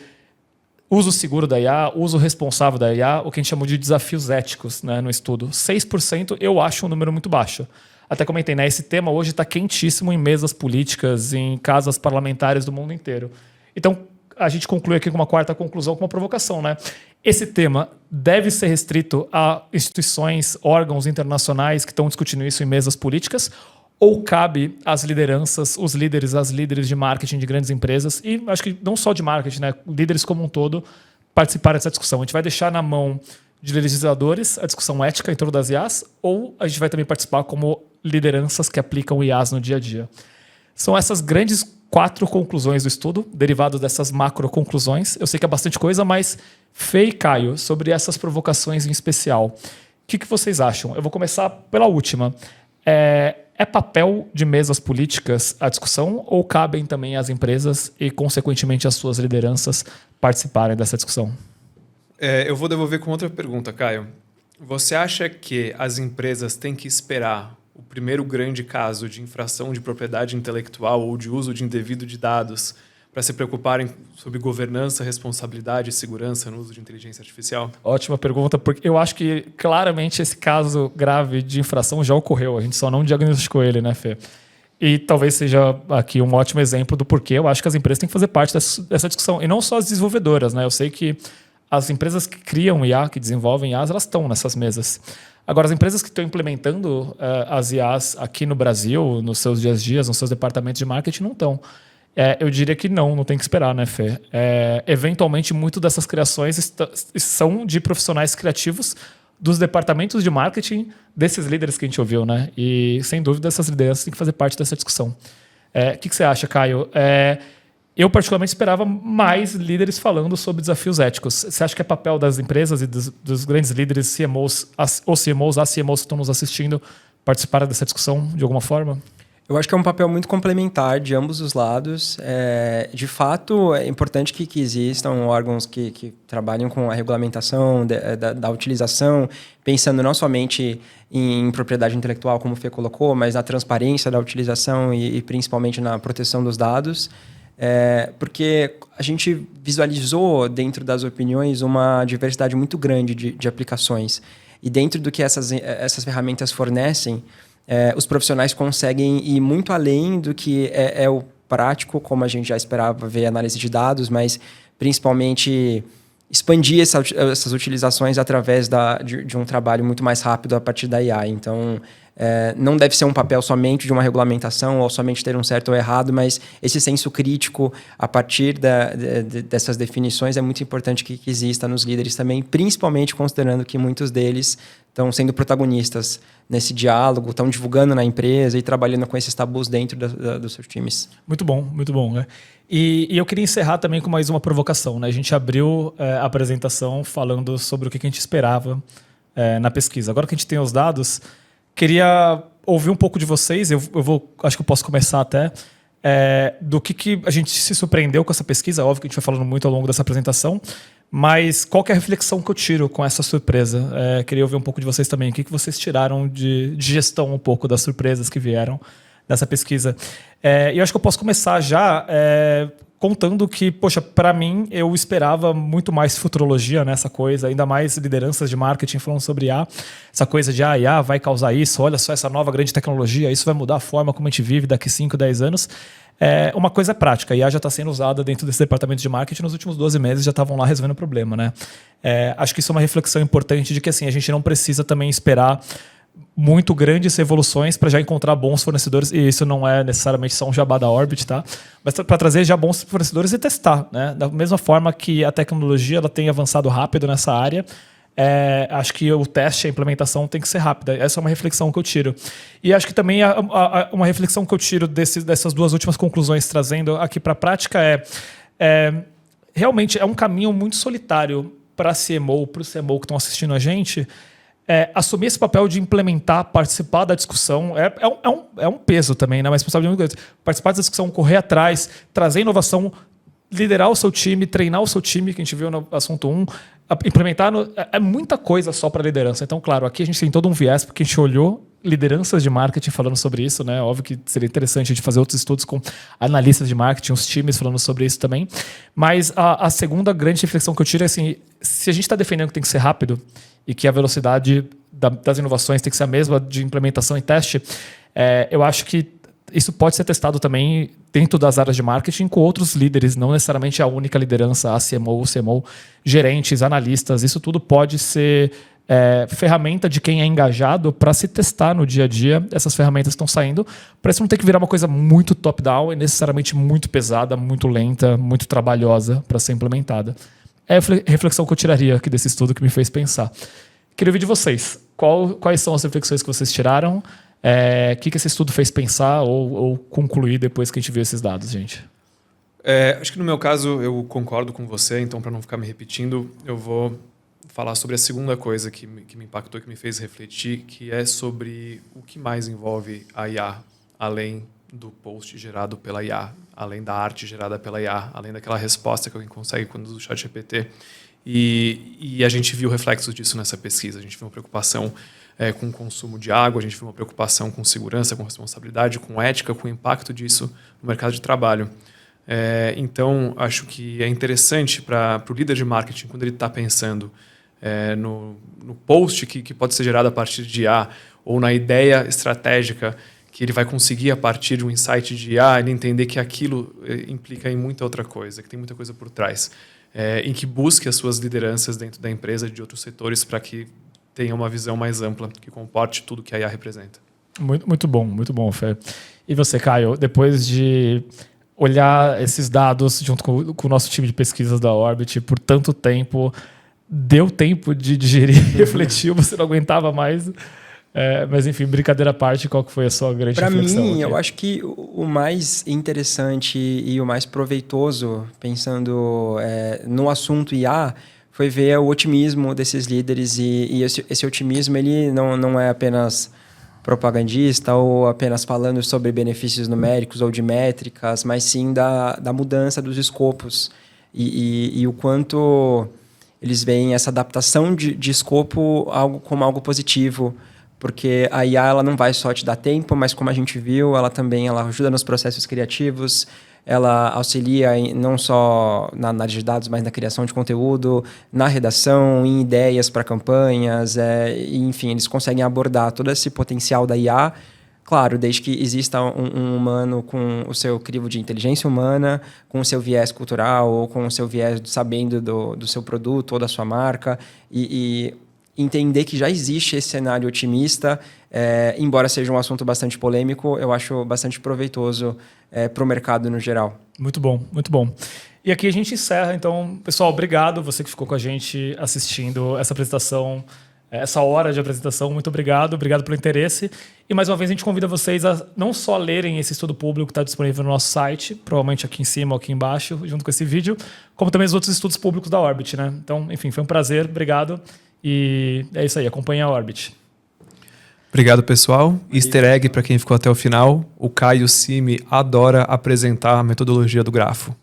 uso seguro da IA, uso responsável da IA, o que a gente chamou de desafios éticos, né, no estudo. 6% eu acho um número muito baixo. Até comentei, né, esse tema hoje está quentíssimo em mesas políticas, em casas parlamentares do mundo inteiro. Então, a gente conclui aqui com uma quarta conclusão, com uma provocação, né? Esse tema deve ser restrito a instituições, órgãos internacionais que estão discutindo isso em mesas políticas, ou cabe às lideranças, os líderes, as líderes de marketing de grandes empresas, e acho que não só de marketing, né? Líderes como um todo, participar dessa discussão. A gente vai deixar na mão de legisladores a discussão ética em torno das IAs, ou a gente vai também participar como lideranças que aplicam IAs no dia a dia. São essas grandes 4 conclusões do estudo, derivadas dessas macro conclusões. Eu sei que é bastante coisa, mas Fê e Caio, sobre essas provocações em especial, o que vocês acham? Eu vou começar pela última. É papel de mesas políticas a discussão ou cabem também às empresas e, consequentemente, as suas lideranças participarem dessa discussão? Eu vou devolver com outra pergunta, Caio. Você acha que as empresas têm que esperar o primeiro grande caso de infração de propriedade intelectual ou de uso de indevido de dados para se preocuparem sobre governança, responsabilidade e segurança no uso de inteligência artificial? Ótima pergunta, porque eu acho que claramente esse caso grave de infração já ocorreu, a gente só não diagnosticou ele, né, Fê? E talvez seja aqui um ótimo exemplo do porquê eu acho que as empresas têm que fazer parte dessa discussão, e não só as desenvolvedoras, né? Eu sei que as empresas que criam IA, que desenvolvem IAs, elas estão nessas mesas. Agora, as empresas que estão implementando as IAs aqui no Brasil, nos seus dias a dias, nos seus departamentos de marketing, não estão. Eu diria que não tem que esperar, né, Fê? Eventualmente, muito dessas criações são de profissionais criativos dos departamentos de marketing desses líderes que a gente ouviu, né? E, sem dúvida, essas lideranças têm que fazer parte dessa discussão. O que você acha, Caio? Eu, particularmente, esperava mais líderes falando sobre desafios éticos. Você acha que é papel das empresas e dos grandes líderes, CMOs, ou CMOs, as CMOs que estão nos assistindo, participarem dessa discussão de alguma forma? Eu acho que é um papel muito complementar de ambos os lados. De fato, é importante que existam órgãos que trabalhem com a regulamentação da utilização, pensando não somente em propriedade intelectual, como o Fê colocou, mas na transparência da utilização e principalmente na proteção dos dados. Porque a gente visualizou dentro das opiniões uma diversidade muito grande de aplicações. e dentro do que essas ferramentas fornecem, os profissionais conseguem ir muito além do que é o prático, como a gente já esperava ver análise de dados, mas principalmente expandir essas utilizações através de um trabalho muito mais rápido a partir da IA. Então, não deve ser um papel somente de uma regulamentação ou somente ter um certo ou errado, mas esse senso crítico a partir dessas definições é muito importante que exista nos líderes também, principalmente considerando que muitos deles estão sendo protagonistas nesse diálogo, estão divulgando na empresa e trabalhando com esses tabus dentro dos seus times. Muito bom, né? E eu queria encerrar também com mais uma provocação, né? A gente abriu a apresentação falando sobre o que a gente esperava na pesquisa. Agora que a gente tem os dados, queria ouvir um pouco de vocês, acho que eu posso começar até, do que a gente se surpreendeu com essa pesquisa. Óbvio que a gente vai falando muito ao longo dessa apresentação, mas qual que é a reflexão que eu tiro com essa surpresa? Queria ouvir um pouco de vocês também. O que vocês tiraram de gestão um pouco das surpresas que vieram dessa pesquisa? E eu acho que eu posso começar já contando que, poxa, para mim, eu esperava muito mais futurologia nessa coisa, ainda mais lideranças de marketing falando sobre IA, essa coisa de IA vai causar isso, olha só essa nova grande tecnologia, isso vai mudar a forma como a gente vive daqui 5, 10 anos. Uma coisa é prática, a IA já está sendo usada dentro desse departamento de marketing, nos últimos 12 meses já estavam lá resolvendo o problema, né? Acho que isso é uma reflexão importante de que assim, a gente não precisa também esperar muito grandes evoluções para já encontrar bons fornecedores, e isso não é necessariamente só um jabá da Orbit, tá? Mas para trazer já bons fornecedores e testar, né? Da mesma forma que a tecnologia ela tem avançado rápido nessa área, acho que o teste, a implementação tem que ser rápida. Essa é uma reflexão que eu tiro. E acho que também uma reflexão que eu tiro dessas duas últimas conclusões, trazendo aqui para a prática, realmente é um caminho muito solitário para os CMO que estão assistindo a gente, assumir esse papel de implementar, participar da discussão. É um peso também, né? Mas participar da discussão, correr atrás, trazer inovação, liderar o seu time, treinar o seu time, que a gente viu no assunto 1, implementar. É muita coisa só para liderança. Então, claro, aqui a gente tem todo um viés, porque a gente olhou lideranças de marketing falando sobre isso, né? Óbvio que seria interessante a gente fazer outros estudos com analistas de marketing, os times falando sobre isso também. Mas a segunda grande reflexão que eu tiro é assim, se a gente está defendendo que tem que ser rápido e que a velocidade das inovações tem que ser a mesma de implementação e teste, eu acho que isso pode ser testado também dentro das áreas de marketing com outros líderes, não necessariamente a única liderança, a CMO, gerentes, analistas, isso tudo pode ser ferramenta de quem é engajado para se testar no dia a dia. Essas ferramentas estão saindo para isso não ter que virar uma coisa muito top-down e necessariamente muito pesada, muito lenta, muito trabalhosa para ser implementada. É a reflexão que eu tiraria aqui desse estudo que me fez pensar. Queria ouvir de vocês. Quais são as reflexões que vocês tiraram? O que esse estudo fez pensar ou concluir depois que a gente viu esses dados, gente? Acho que no meu caso eu concordo com você, então para não ficar me repetindo, eu vou falar sobre a segunda coisa que me impactou, que me fez refletir, que é sobre o que mais envolve a IA, além do post gerado pela IA, além da arte gerada pela IA, além daquela resposta que alguém consegue quando usa o ChatGPT. E a gente viu reflexos disso nessa pesquisa. A gente viu uma preocupação com o consumo de água, a gente viu uma preocupação com segurança, com responsabilidade, com ética, com o impacto disso no mercado de trabalho. Então, acho que é interessante para o líder de marketing, quando ele está pensando no post que pode ser gerado a partir de IA, ou na ideia estratégica que ele vai conseguir a partir de um insight de IA, ele entender que aquilo implica em muita outra coisa, que tem muita coisa por trás. Em que busque as suas lideranças dentro da empresa, de outros setores, para que tenha uma visão mais ampla, que comporte tudo que a IA representa. Muito bom, Fê. E você, Caio, depois de olhar esses dados junto com o nosso time de pesquisas da Orbit por tanto tempo, deu tempo de digerir, refletir, você não aguentava mais? Mas enfim, brincadeira à parte, qual que foi a sua grande reflexão? Para mim, aqui? eu acho que o mais interessante e o mais proveitoso, pensando no assunto IA, foi ver o otimismo desses líderes. E esse otimismo ele não é apenas propagandista ou apenas falando sobre benefícios numéricos ou de métricas, mas sim da mudança dos escopos e o quanto eles veem essa adaptação de escopo como algo positivo. Porque a IA ela não vai só te dar tempo, mas como a gente viu, ela ajuda nos processos criativos, ela auxilia não só na análise de dados, mas na criação de conteúdo, na redação, em ideias para campanhas, enfim, eles conseguem abordar todo esse potencial da IA. Claro, desde que exista um humano com o seu crivo de inteligência humana, com o seu viés cultural ou com o seu viés sabendo do seu produto ou da sua marca e entender que já existe esse cenário otimista, embora seja um assunto bastante polêmico, eu acho bastante proveitoso para o mercado no geral. Muito bom, muito bom. E aqui a gente encerra, então, pessoal, obrigado você que ficou com a gente assistindo essa apresentação, essa hora de apresentação, muito obrigado pelo interesse. E mais uma vez a gente convida vocês a não só lerem esse estudo público que está disponível no nosso site, provavelmente aqui em cima ou aqui embaixo, junto com esse vídeo, como também os outros estudos públicos da Orbit, né? Então, enfim, foi um prazer, obrigado. E é isso aí, acompanhe a Orbit. Obrigado, pessoal. Easter egg para quem ficou até o final. O Caio Cime adora apresentar a metodologia do grafo.